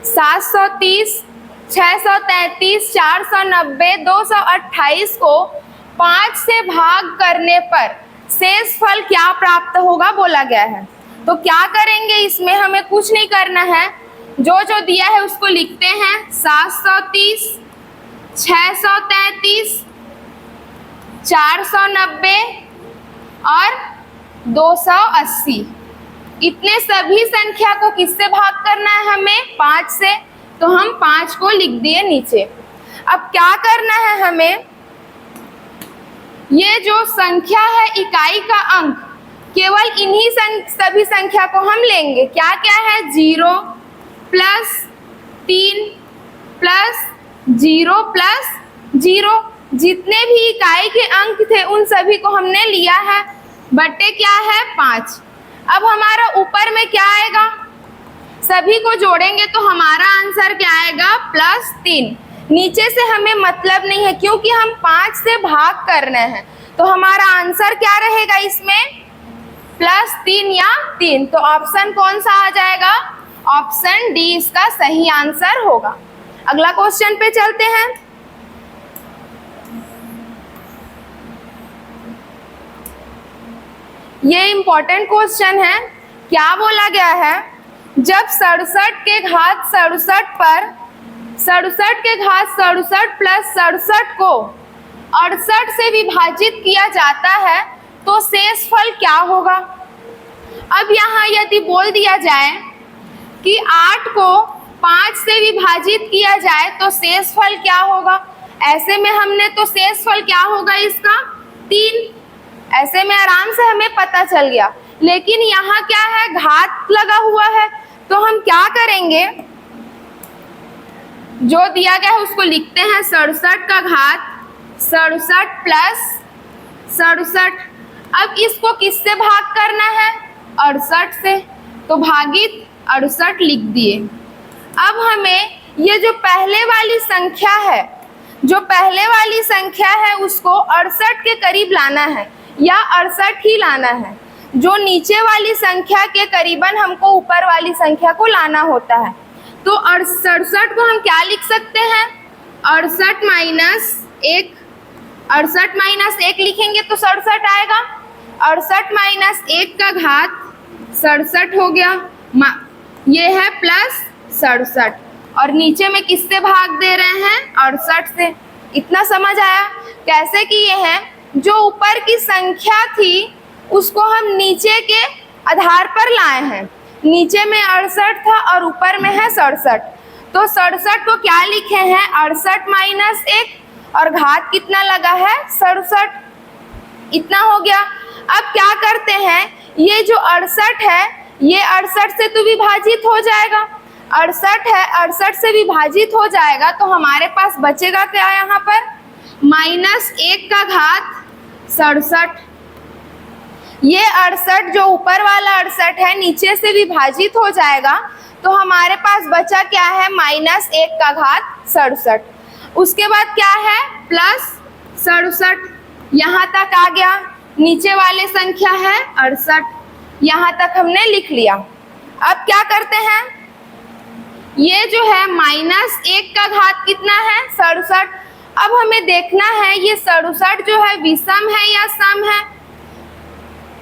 सात 730, 633, 490, 228 को 5 से भाग करने पर शेष फल क्या प्राप्त होगा बोला गया है। तो क्या करेंगे, इसमें हमें कुछ नहीं करना है, जो जो दिया है उसको लिखते हैं। 730, 633, 490 और 280, इतने सभी संख्या को किससे भाग करना है? हमें 5 से। तो हम 5 को लिख दिए नीचे। अब क्या करना है हमें, ये जो संख्या है इकाई का अंक, केवल इन्हीं सभी संख्या को हम लेंगे। क्या क्या है? 0 प्लस 3 प्लस 0 प्लस 0, जितने भी इकाई के अंक थे उन सभी को हमने लिया है, बटे क्या है? 5। अब हमारा ऊपर में क्या आएगा? सभी को जोड़ेंगे तो हमारा आंसर क्या आएगा? +3। नीचे से हमें मतलब नहीं है क्योंकि हम 5 से भाग करना है, तो हमारा आंसर क्या रहेगा इसमें? +3 या 3। तो ऑप्शन कौन सा आ जाएगा? ऑप्शन डी इसका सही आंसर होगा। अगला क्वेश्चन पे चलते हैं। ये इंपॉर्टेंट क्वेश्चन है। क्या बोला गया है? जब 67 के घात 67 पर 67 के घात 67 प्लस 67 को 68 से विभाजित किया जाता है तो शेष फल क्या होगा? अब यहाँ यदि बोल दिया जाए कि 8 को 5 से विभाजित किया जाए तो शेषफल क्या होगा, ऐसे में हमने तो शेषफल क्या होगा इसका 3, ऐसे में आराम से हमें पता चल गया। लेकिन यहाँ क्या है, घात लगा हुआ है, तो हम क्या करेंगे, जो दिया गया है उसको लिखते हैं 67 का घात 67 प्लस 67। अब इसको किससे भाग करना है, 68 से, तो भागित 68 लिख दिए। अब हमें ये जो पहले वाली संख्या है, जो पहले वाली संख्या है उसको 68 के करीब लाना है या 68 ही लाना है। जो नीचे वाली संख्या के करीबन हमको ऊपर वाली संख्या को लाना होता है। तो 67 को हम क्या लिख सकते हैं, 68 माइनस 1, 68 माइनस 1 लिखेंगे तो 67 आएगा। 68 माइनस 1 का घात 67 हो गया, ये है प्लस 67, और नीचे में किससे भाग दे रहे हैं, 68 से। इतना समझ आया कैसे किए हैं, जो ऊपर की संख्या थी उसको हम नीचे के आधार पर लाए हैं। नीचे में 68 था और ऊपर में है 67, तो 67 को क्या लिखे हैं, 68 माइनस 1, और घात कितना लगा है, 67। इतना हो गया। अब क्या करते हैं, ये जो 68 है ये 68 से तो विभाजित हो जाएगा, 68 है 68 से विभाजित हो जाएगा, तो हमारे पास बचेगा क्या यहाँ पर, -1 का घात 67। ये 68 जो ऊपर वाला 68 है नीचे से विभाजित हो जाएगा, तो हमारे पास बचा क्या है, -1 का घात 67। उसके बाद क्या है, प्लस 67, यहाँ तक आ गया। नीचे वाले संख्या है 68, यहाँ तक हमने लिख लिया। अब क्या करते हैं, ये जो है -1 का घात कितना है, 67। अब हमें देखना है ये 67 जो है विषम है या सम है।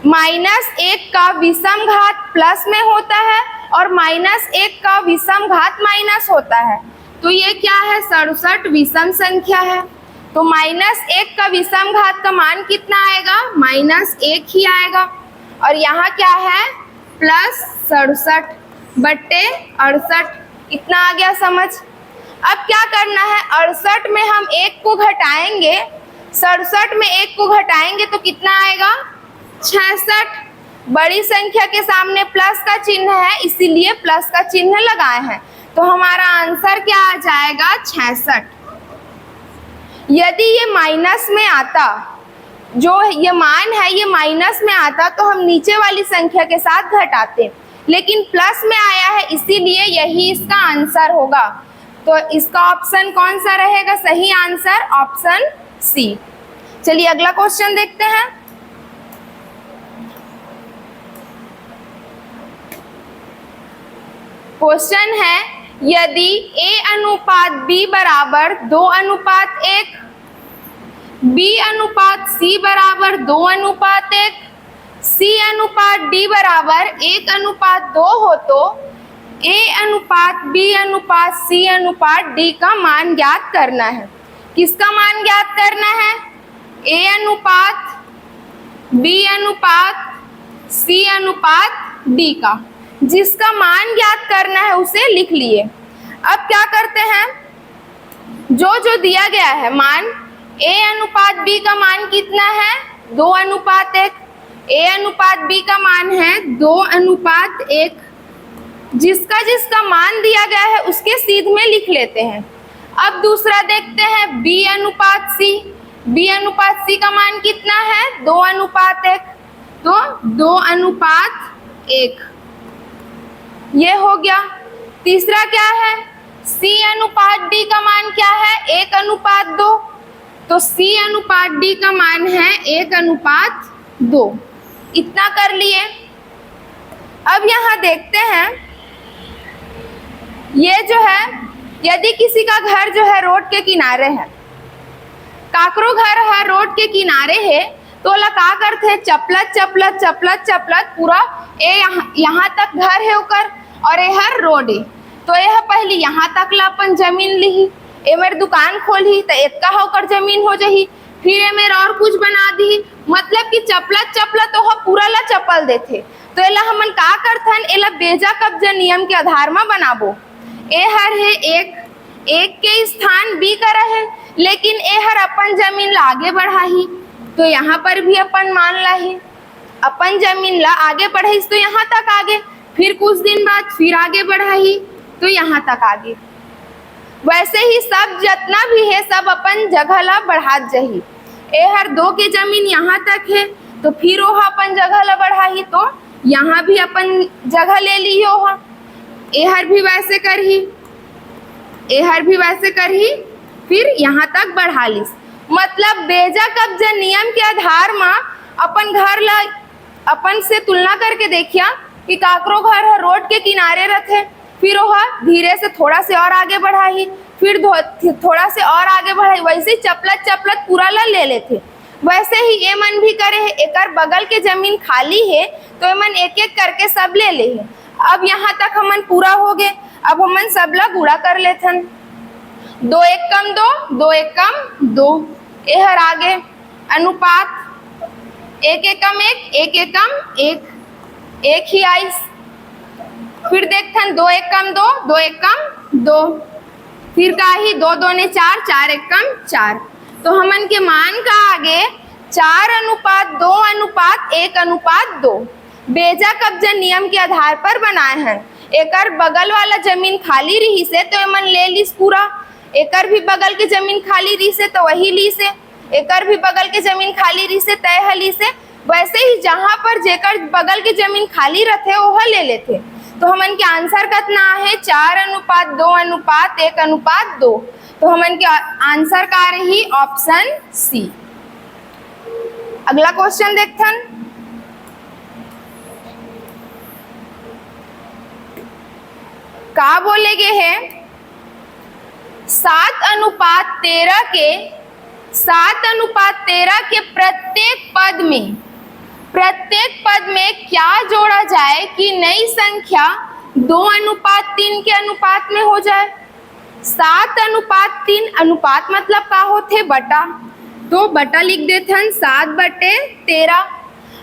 -1 का विषम घात प्लस में होता है और -1 का विषम घात माइनस होता है, तो ये क्या है, 67 विषम संख्या है। तो -1 का विषम घात का मान कितना आएगा, -1 ही आएगा, और यहाँ क्या है, प्लस 67 बट्टे 68। इतना आ गया समझ। अब क्या करना है, 68 में हम 1 को घटाएंगे, 67 में 1 को घटाएंगे तो कितना आएगा, 66। बड़ी संख्या के सामने प्लस का चिन्ह है, इसीलिए प्लस का चिन्ह लगाए हैं, तो हमारा आंसर क्या आ जाएगा, 66। यदि ये माइनस में आता, जो ये मान है ये माइनस में आता, तो हम नीचे वाली संख्या के साथ घटाते, लेकिन प्लस में आया है इसीलिए यही इसका आंसर होगा। तो इसका ऑप्शन कौन सा रहेगा, सही आंसर ऑप्शन सी। चलिए अगला क्वेश्चन देखते हैं। क्वेश्चन है, यदि A अनुपात B बराबर 2:1, B अनुपात C बराबर 2:1, C अनुपात D बराबर 1:2 हो, तो A अनुपात B अनुपात C अनुपात D का मान ज्ञात करना है। किसका मान ज्ञात करना है, A अनुपात B अनुपात C अनुपात D का। जिसका मान ज्ञात करना है उसे लिख लिए। अब क्या करते हैं, जो दिया गया है मान, A अनुपात B का मान कितना है, 2:1, A अनुपात B का मान है 2:1। जिसका मान दिया गया है उसके सीध में लिख लेते हैं। अब दूसरा देखते हैं, B अनुपात C। B अनुपात C का मान कितना है, 2:1, तो 2:1 ये हो गया। तीसरा क्या है, C अनुपात D का मान क्या है, 1:2, तो C अनुपात D का मान है 1:2। इतना कर लिए। अब यहाँ देखते हैं, ये जो है, यदि किसी का घर जो है रोड के किनारे है, काकरो घर है रोड के किनारे है, तो ला का करते, चपलत पूरा यहाँ तक घर है ओकर और यह रोड है, तो यह पहली यहाँ तक ला अपन जमीन ली, एमेर दुकान खोली तो इतना होकर जमीन हो जाही, फिर एमेर और कुछ बना दी, मतलब कि चपलत तो पूरा ला चपल देते। तो एला हमन का करथन, एला बेजा कब्जा नियम के आधार में बनाबो। ए हर है एक के स्थान बी करा है, लेकिन ए हर अपन जमीन ला आगे बढ़ाही, तो यहाँ पर भी अपन मान लाही अपन जमीन ला आगे बढ़ाई तो यहाँ तक आगे, फिर कुछ दिन बाद फिर आगे बढ़ाही तो यहाँ तक आगे। वैसे ही सब जितना भी है सब अपन जगह ला बढ़ात जाही। ए हर 2 के जमीन यहाँ तक है, तो फिर वह अपन जगह ला बढ़ाही तो यहाँ भी अपन जगह ले ली हो। ए हर भी वैसे करही, ए हर भी वैसे करही, फिर यहाँ तक बढ़ा ली। मतलब बेजा कब्जा नियम के आधार में अपन घर ला अपन से तुलना करके देखिया कि काकरो घर है रोड के किनारे रखे, फिर वह धीरे से थोड़ा से और आगे बढ़ाई, फिर थोड़ा से और आगे बढ़ाई, वैसे ही चपलत चपलत पूरा ला ले लेते। वैसे ही ये मन भी करे है, एकर बगल के जमीन खाली है तो ये मन एक एक करके सब ले ले है। अब यहाँ तक हमन पूरा हो गए, अब हमन सब ला गुणा कर लेथन। 2 एक कम 2, 2 एक कम 2, ए हर आगे अनुपात 1 एक कम 1, 1 एक कम 1, एक ही आइस। फिर देखथन 2 एक कम 2, 2 एक कम 2, फिर का ही 2 2 ने 4, 4 एक कम 4। तो हमन के मान का आगे 4 अनुपात 2 अनुपात 1 अनुपात 2 बेजा कब्जा नियम के आधार पर बनाए हैं। एकर बगल वाला जमीन खाली रही से तो एमन ले लीस पूरा, एकर भी बगल के जमीन खाली रही से तो वही ली से, एकर भी बगल के जमीन खाली रही से तय हली से। वैसे ही जहाँ पर जेकर बगल के जमीन खाली रहते वह ले लेते। तो हमन के आंसर कितना है 4 अनुपात 2 अनुपात 1 अनुपात 2। तो हमन के आंसर का रही ऑप्शन सी। अगला क्वेश्चन देखथन, का बोले गे है 7 अनुपात 13 के प्रत्येक पद में क्या जोड़ा जाए कि नई संख्या 2 अनुपात 3 के अनुपात में हो जाए। 7 अनुपात 3 अनुपात मतलब का होथे बटा, तो बटा लिख देथन 7/13।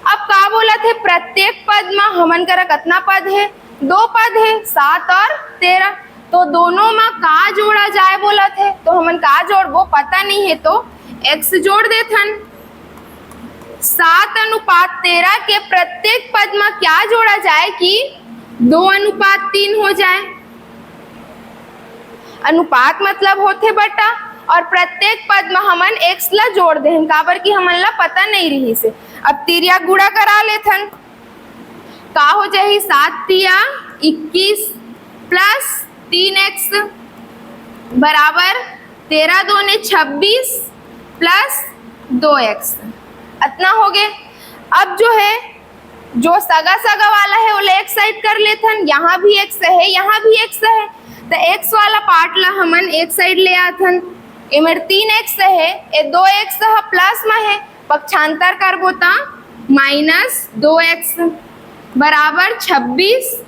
अब का बोला थे प्रत्येक पद में हमन करा कितना पद है 2 पद है 7 और 13, तो दोनों में का जोड़ा जाए बोला थे, तो हमन का जोड़बो पता नहीं है तो x जोड़ देथन। 7 अनुपात 13 के प्रत्येक पद में क्या जोड़ा जाए कि 2 अनुपात 3 हो जाए। अनुपात मतलब होते बटा और प्रत्येक पद में हमन x ला जोड़ देहन, काबर की हमन ला पता नहीं रही से। अब तिरिया गुणा करा लेथन, का हो जाही 7 तिया 21 प्लस 3x बराबर 13 2 ने 26 प्लस 2x, इतना हो गए। अब जो है जो सगा सगा वाला है वो एक साइड कर लेथन, यहाँ भी x है यहाँ भी x है, तो x वाला पार्ट ला हमन एक साइड ले आथन। एमर 3x है, ए 2x है प्लस में है, पक्षांतर करबो ता माइनस 2x बराबर 26,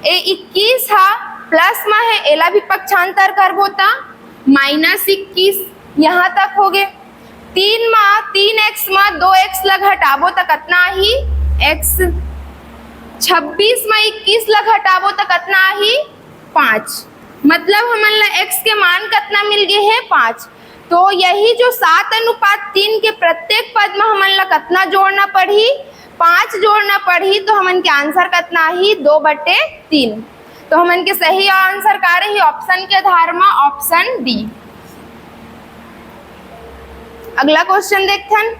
ए 21 है प्लस में है, एला भी पक्षांतर करबो ता माइनस 21, यहाँ तक हो गए। 3x में 2x ला घटाबो तो कितना ही x, 26 में 21 ला घटाबो तो कितना ही 5, मतलब हमन ला x के मान कितना मिल गए है 5। तो यही जो 7 अनुपात 3 के प्रत्येक पद में हमन ला कितना जोड़ना पड़ी 5 जोड़ना पड़ी, तो हमन के आंसर कितना ही 2/3। तो हमन के सही आंसर का रही ऑप्शन के आधार में ऑप्शन डी। अगला क्वेश्चन देखथन,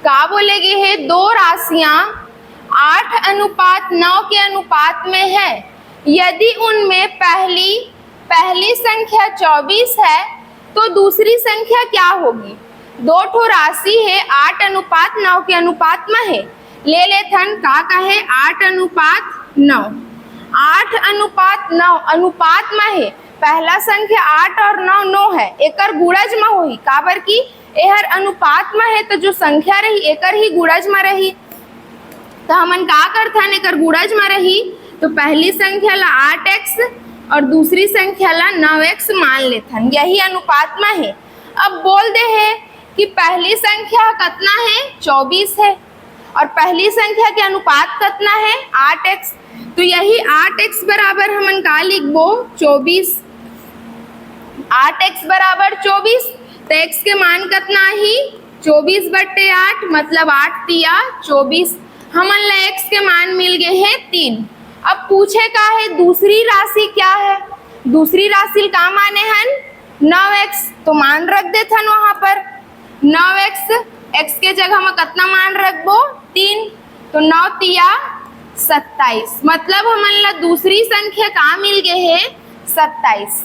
का बोलेगी है 2 राशियां 8 अनुपात 9 के अनुपात में है, यदि उनमें पहली संख्या 24 है तो दूसरी संख्या क्या होगी। 2 ठो राशि है 8 अनुपात 9 के अनुपात में है, ले लेथन का कहे 8 अनुपात 9, 8 अनुपात 9 अनुपात में है, पहला संख्या 8 और 9 9 है, एकर गुणज में होही, काबर की एहर अनुपात में है तो जो संख्या रही एकर ही गुणज में रही। तो हमन का करथन एकर गुणज में रही तो पहली संख्या ला 8x और दूसरी संख्या ला 9x मान लेथन, यही अनुपात में है। अब बोल दे है कि पहली संख्या कितना है 24 है और पहली संख्या के अनुपात कितना है 8x, तो यही 8x बराबर हमन का लिखबो 24। 8x बराबर 24, तो x के मान कितना ही 24/8 मतलब 8 तिया 24। हमन ला x के मान मिल गए हैं 3। अब पूछे का है दूसरी राशि क्या है, दूसरी राशि का माने हन 9x, तो मान रख देथन वहां पर 9x, x के जगह में कितना मान रखबो 3, तो 9 तिया 27 मतलब हमन ला दूसरी संख्या का मिल गए है 27।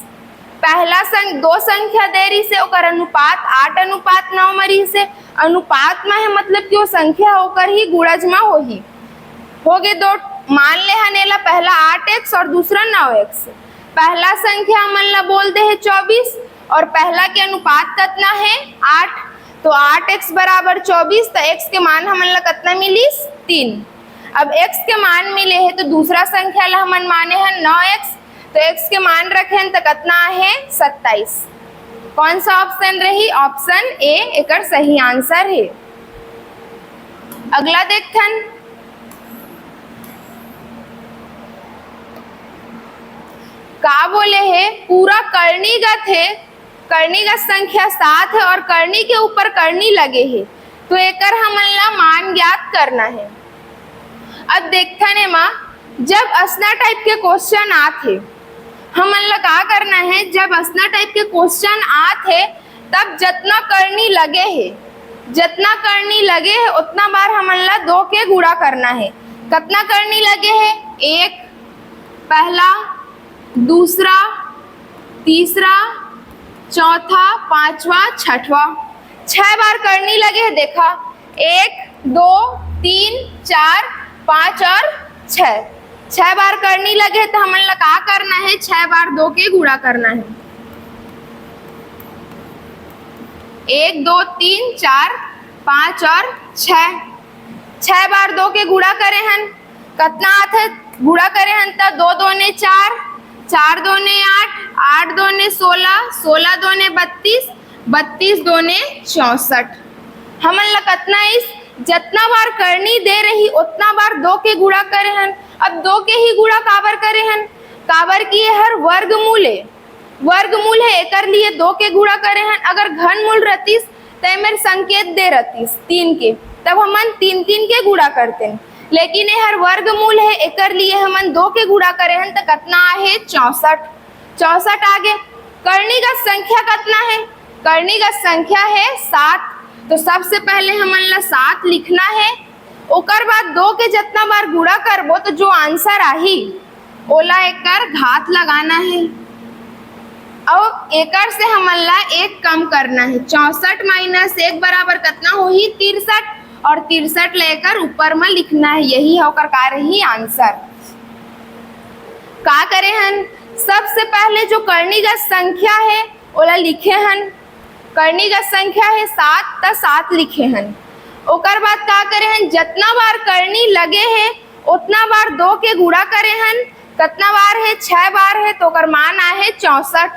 पहला दो संख्या दे रही से ओकर अनुपात 8:9 मरी से, अनुपात में है मतलब कि वो संख्या होकर ही गुणज में होही। हो गए दो, मान ले हनेला पहला 8x और दूसरा 9x। पहला संख्या हमन ला बोल दे है 24 और पहला के अनुपात कितना है 8, तो 8x बराबर 24, तो x के मान हमन ला कितना मिली 3। अब x के मान मिले है तो दूसरा संख्या ला हमन माने हैं 9x, तो x के मान रखे तो कितना है 27। कौन सा ऑप्शन रही, ऑप्शन ए एकर सही आंसर है। अगला देखथन, का बोले है पूरा कर्णीगत है, कर्णीगत संख्या 7 है और कर्णी के ऊपर कर्णी लगे है, तो एकर हमन ला मान ज्ञात करना है। अब देखथन है माँ, जब असना टाइप के क्वेश्चन आते हमन ला का करना है, जब असना टाइप के क्वेश्चन आते तब जितना कर्णी लगे है, जितना कर्णी लगे है उतना बार हमन ला 2 के गुणा करना है। कितना कर्णी लगे है, 1, पहला, दूसरा, तीसरा, चौथा, पांचवा, छठवा, 6 बार कर्णी लगे है। देखा 1, 2, 3, 4, 5 और 6 बार कर्णी लगे तो हमन ला का करना है 6 बार 2 के गुणा करना है। 1, 2, 3, 4, 5 और 6 बार 2 के गुणा करे हन, कितना आते गुणा करे हन तो 2 दूने 4, 4 दूने 8, 8 दूने 16, 16 दूने 32, 32 दूने 64। हमन ला कितना इस जितना बार करनी दे रही उतना बार 2 के गुणा करे हन। अब 2 के ही गुणा काबर करे हन, काबर की हर वर्गमूल है, वर्गमूल है एकर लिए 2 के गुणा करे हन। अगर घनमूल रहतीस तो मेरे संकेत दे रहतीस 3 के, तब हमन 3 के गुणा करते हैं, लेकिन ये हर वर्गमूल है एकर लिए हमन 2 के गुणा करे हन, तो कितना है 64। 64 आगे कर्णीगत संख्या कितना है, कर्णीगत संख्या है 7, तो सबसे पहले हमन ला 7 लिखना है। ओकर बाद 2 के जितना बार गुणा करबो तो जो आंसर आही ओला एकर घात लगाना है और एकर से हमन ला 1 कम करना है। 64 - 1 बराबर कितना होही 63 और 63 लेकर ऊपर में लिखना है, यही है ओकर का रही आंसर। का करे हन, सबसे पहले जो कर्णीगत संख्या है ओला लिखे हन, कर्णीगत संख्या है 7 तो 7 लिखे हन। ओकर बाद का करे हन, जितना बार कर्णी लगे है उतना बार 2 के गुणा करे हन, कितना बार है 6 बार है, तो ओकर मान आए 64।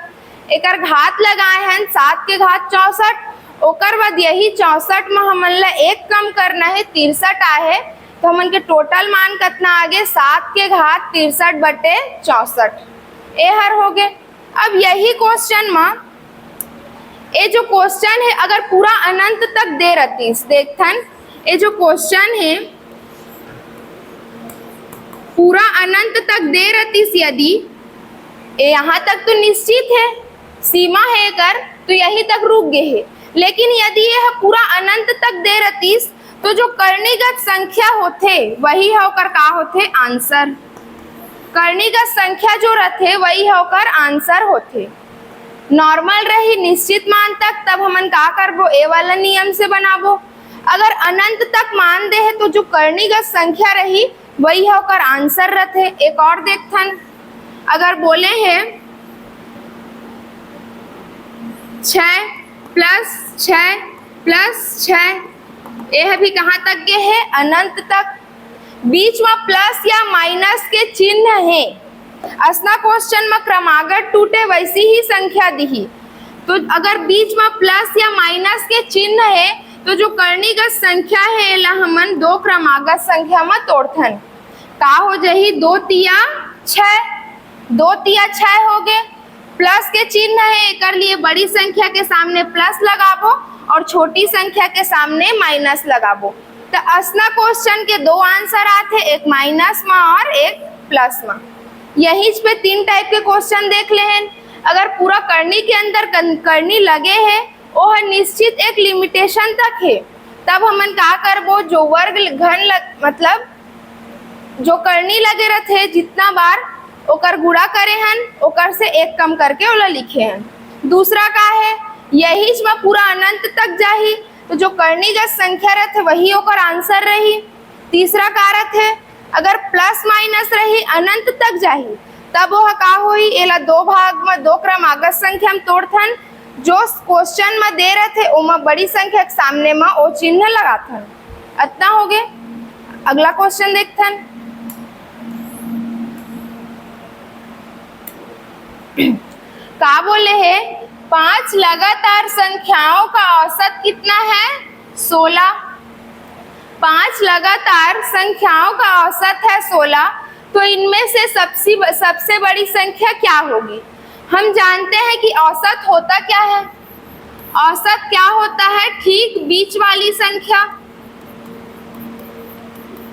एकर घात लगाए हन 7 के घात 64। ओकर बाद यही 64 में हमन ला 1 कम करना है 63 आए, तो हमन के टोटल मान कितना आगे 7 के घात 63/64 ए हर हो गए। अब यही क्वेश्चन में ये जो क्वेश्चन है अगर पूरा अनंत तक दे रतीस, देखथन ये जो क्वेश्चन है पूरा अनंत तक दे रतीस, यदि यहाँ तक तो निश्चित है सीमा है कर, तो यही तक रुक गए है, लेकिन यदि यह पूरा अनंत तक दे रतीस तो जो कर्णीगत संख्या होते वही होकर का होते आंसर, कर्णीगत संख्या जो रहते वही होकर आंसर होते। नॉर्मल रही निश्चित मान तक, तब हमन का करबो ए वाला नियम से बनाबो। अगर अनंत तक मान दे है तो जो कर्णीगत संख्या रही वही होकर आंसर रहते। एक और देखथन, अगर बोले हैं 6 + 6 + 6, यह भी कहाँ तक गए है अनंत तक, बीच में प्लस या माइनस के चिन्ह है। असना क्वेश्चन में क्रमागत टूटे वैसी ही संख्या दी। तो अगर बीच में प्लस या माइनस के चिन्ह है तो जो कर्णीगत संख्या है ला हमन दो क्रमागत संख्या में तोड़थन। का हो जाही 2 तिया 6, 2 तिया 6 हो गए। प्लस के चिन्ह है कर लिए बड़ी संख्या के सामने प्लस लगाबो और छोटी संख्या के सामने माइनस लगाबो। तो असना क्वेश्चन के दो आंसर आते, एक माइनस में और एक प्लस में। यही पे 3 टाइप के क्वेश्चन देख ले हैं। अगर पूरा करनी के अंदर करनी लगे है वह निश्चित एक लिमिटेशन तक है, तब हमन का करबो जो वर्ग घन मतलब जो करनी लगे रहते जितना बार ओकर गुणा करे हन ओकर से एक कम करके ओला लिखे हन। दूसरा का है यही में पूरा अनंत तक जाही तो जो कर्णीगत संख्या रहते वही ओकर आंसर रही। तीसरा का रहते अगर प्लस माइनस रही अनंत तक जाही तब वह का होई एला 2 भाग में 2 क्रमागत संख्या में तोड़थन। जो क्वेश्चन में दे रहे थे ओमा बड़ी संख्या के सामने में ओ चिन्ह लगाथन। इतना हो गए। अगला क्वेश्चन देखथन। का बोले है 5 लगातार संख्याओं का औसत कितना है 16। 5 लगातार संख्याओं का औसत है 16। तो इनमें से सबसे बड़ी संख्या क्या होगी। हम जानते हैं कि औसत होता क्या है। औसत क्या होता है, ठीक बीच वाली संख्या।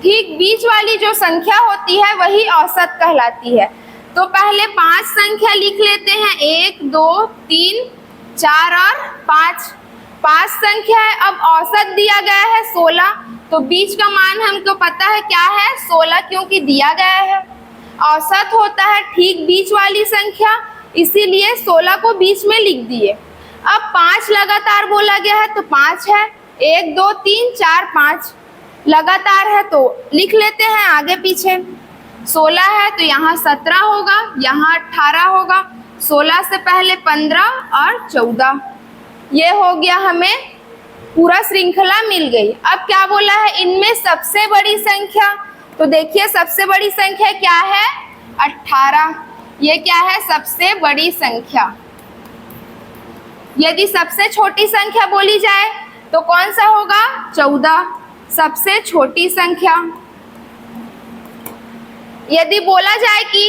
ठीक बीच वाली जो संख्या होती है वही औसत कहलाती है। तो पहले 5 संख्या लिख लेते हैं, 1 2 3 4 और 5। 5 संख्या है। अब औसत दिया गया है 16, तो बीच का मान हमको पता है क्या है 16 क्योंकि दिया गया है। औसत होता है ठीक बीच वाली संख्या, इसीलिए 16 को बीच में लिख दिए। अब 5 लगातार बोला गया है तो 5 है, 1 2 3 4 5 लगातार है तो लिख लेते हैं आगे पीछे। 16 है तो यहाँ 17 होगा, यहाँ 18 होगा, 16 से पहले 15 और 14। ये हो गया, हमें पूरा श्रृंखला मिल गई। अब क्या बोला है इनमें सबसे बड़ी संख्या। तो देखिए सबसे बड़ी संख्या क्या है 18। ये क्या है सबसे बड़ी संख्या। यदि सबसे छोटी संख्या बोली जाए तो कौन सा होगा 14 सबसे छोटी संख्या। यदि बोला जाए कि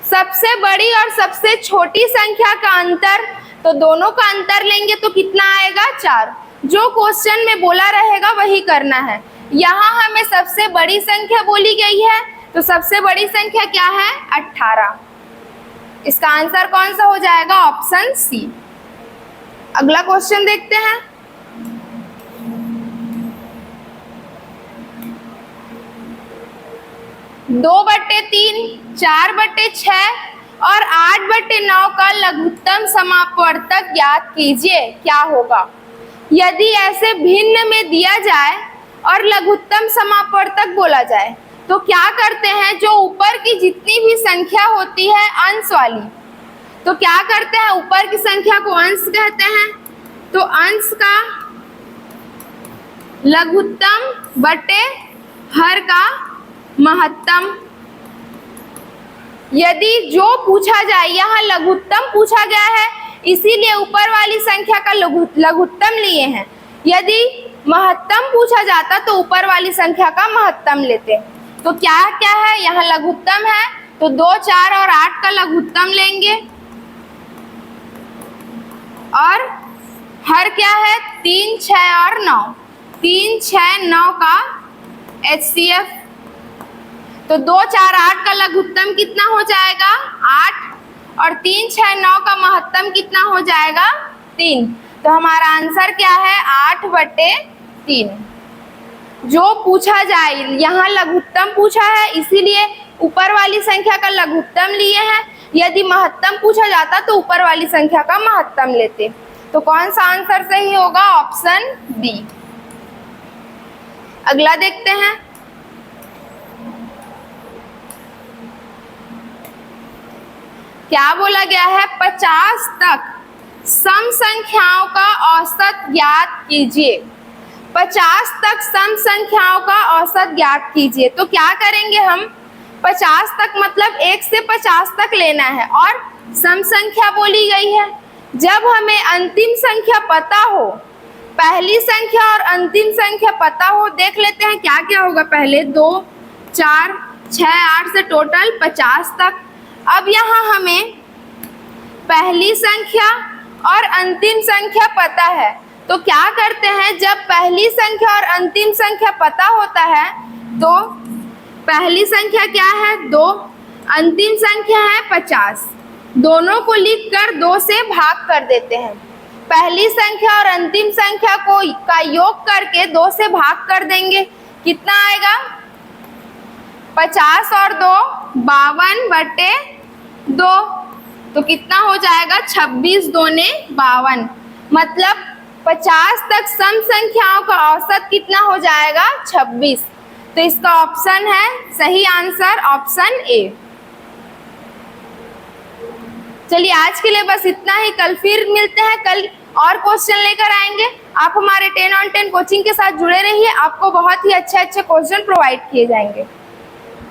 सबसे बड़ी और सबसे छोटी संख्या का अंतर, तो दोनों का अंतर लेंगे तो कितना आएगा 4। जो क्वेश्चन में बोला रहेगा वही करना है। यहाँ हमें सबसे बड़ी संख्या बोली गई है तो सबसे बड़ी संख्या क्या है 18। इसका आंसर कौन सा हो जाएगा ऑप्शन सी। अगला क्वेश्चन देखते हैं। 2/3, 4/6 और 8/9 का लघुत्तम समापवर्तक ज्ञात कीजिए क्या होगा। यदि ऐसे भिन्न में दिया जाए और लघुत्तम समापवर्तक बोला जाए तो क्या करते हैं, जो ऊपर की जितनी भी संख्या होती है अंश वाली, तो क्या करते हैं ऊपर की संख्या को अंश कहते हैं। तो अंश का लघुत्तम बटे हर का महत्तम। यदि जो पूछा जाए, यहाँ लघुत्तम पूछा गया है इसीलिए ऊपर वाली संख्या का लघुत्तम लिए हैं। यदि महत्तम पूछा जाता तो ऊपर वाली संख्या का महत्तम लेते। तो क्या क्या है, यहाँ लघुत्तम है तो 2, 4 और 8 का लघुत्तम लेंगे और हर क्या है 3, 6 और 9। 3, 6, 9 का HCF। तो 2, 4, 8 का लघुत्तम कितना हो जाएगा 8 और 3, 6, 9 का महत्तम कितना हो जाएगा 3। तो हमारा आंसर क्या है 8/3। जो पूछा जाए, यहाँ लघुत्तम पूछा है इसीलिए ऊपर वाली संख्या का लघुत्तम लिए हैं। यदि महत्तम पूछा जाता तो ऊपर वाली संख्या का महत्तम लेते। तो कौन सा आंसर सही होगा ऑप्शन बी। अगला देखते हैं। क्या बोला गया है 50 तक सम संख्याओं का औसत ज्ञात कीजिए। 50 तक सम संख्याओं का औसत ज्ञात कीजिए। तो क्या करेंगे हम, 50 तक मतलब 1 से 50 तक लेना है और सम संख्या बोली गई है। जब हमें अंतिम संख्या पता हो, पहली संख्या और अंतिम संख्या पता हो, देख लेते हैं क्या क्या होगा। पहले 2 4 6 8 से टोटल 50 तक। अब यहाँ हमें पहली संख्या और अंतिम संख्या पता है, तो क्या करते हैं, जब पहली संख्या और अंतिम संख्या पता होता है तो पहली संख्या क्या है 2, अंतिम संख्या है 50, दोनों को लिखकर 2 से भाग कर देते हैं। पहली संख्या और अंतिम संख्या का योग करके 2 से भाग कर देंगे, कितना आएगा 50 और 2 52/2, तो कितना हो जाएगा 26 दूने 52, मतलब 50 तक सम संख्याओं का औसत कितना हो जाएगा 26। तो इसका ऑप्शन है सही आंसर ऑप्शन ए। चलिए आज के लिए बस इतना ही, कल फिर मिलते हैं, कल और क्वेश्चन लेकर आएंगे। आप हमारे 10 on 10 कोचिंग के साथ जुड़े रहिए, आपको बहुत ही अच्छे अच्छे क्वेश्चन प्रोवाइड किए जाएंगे।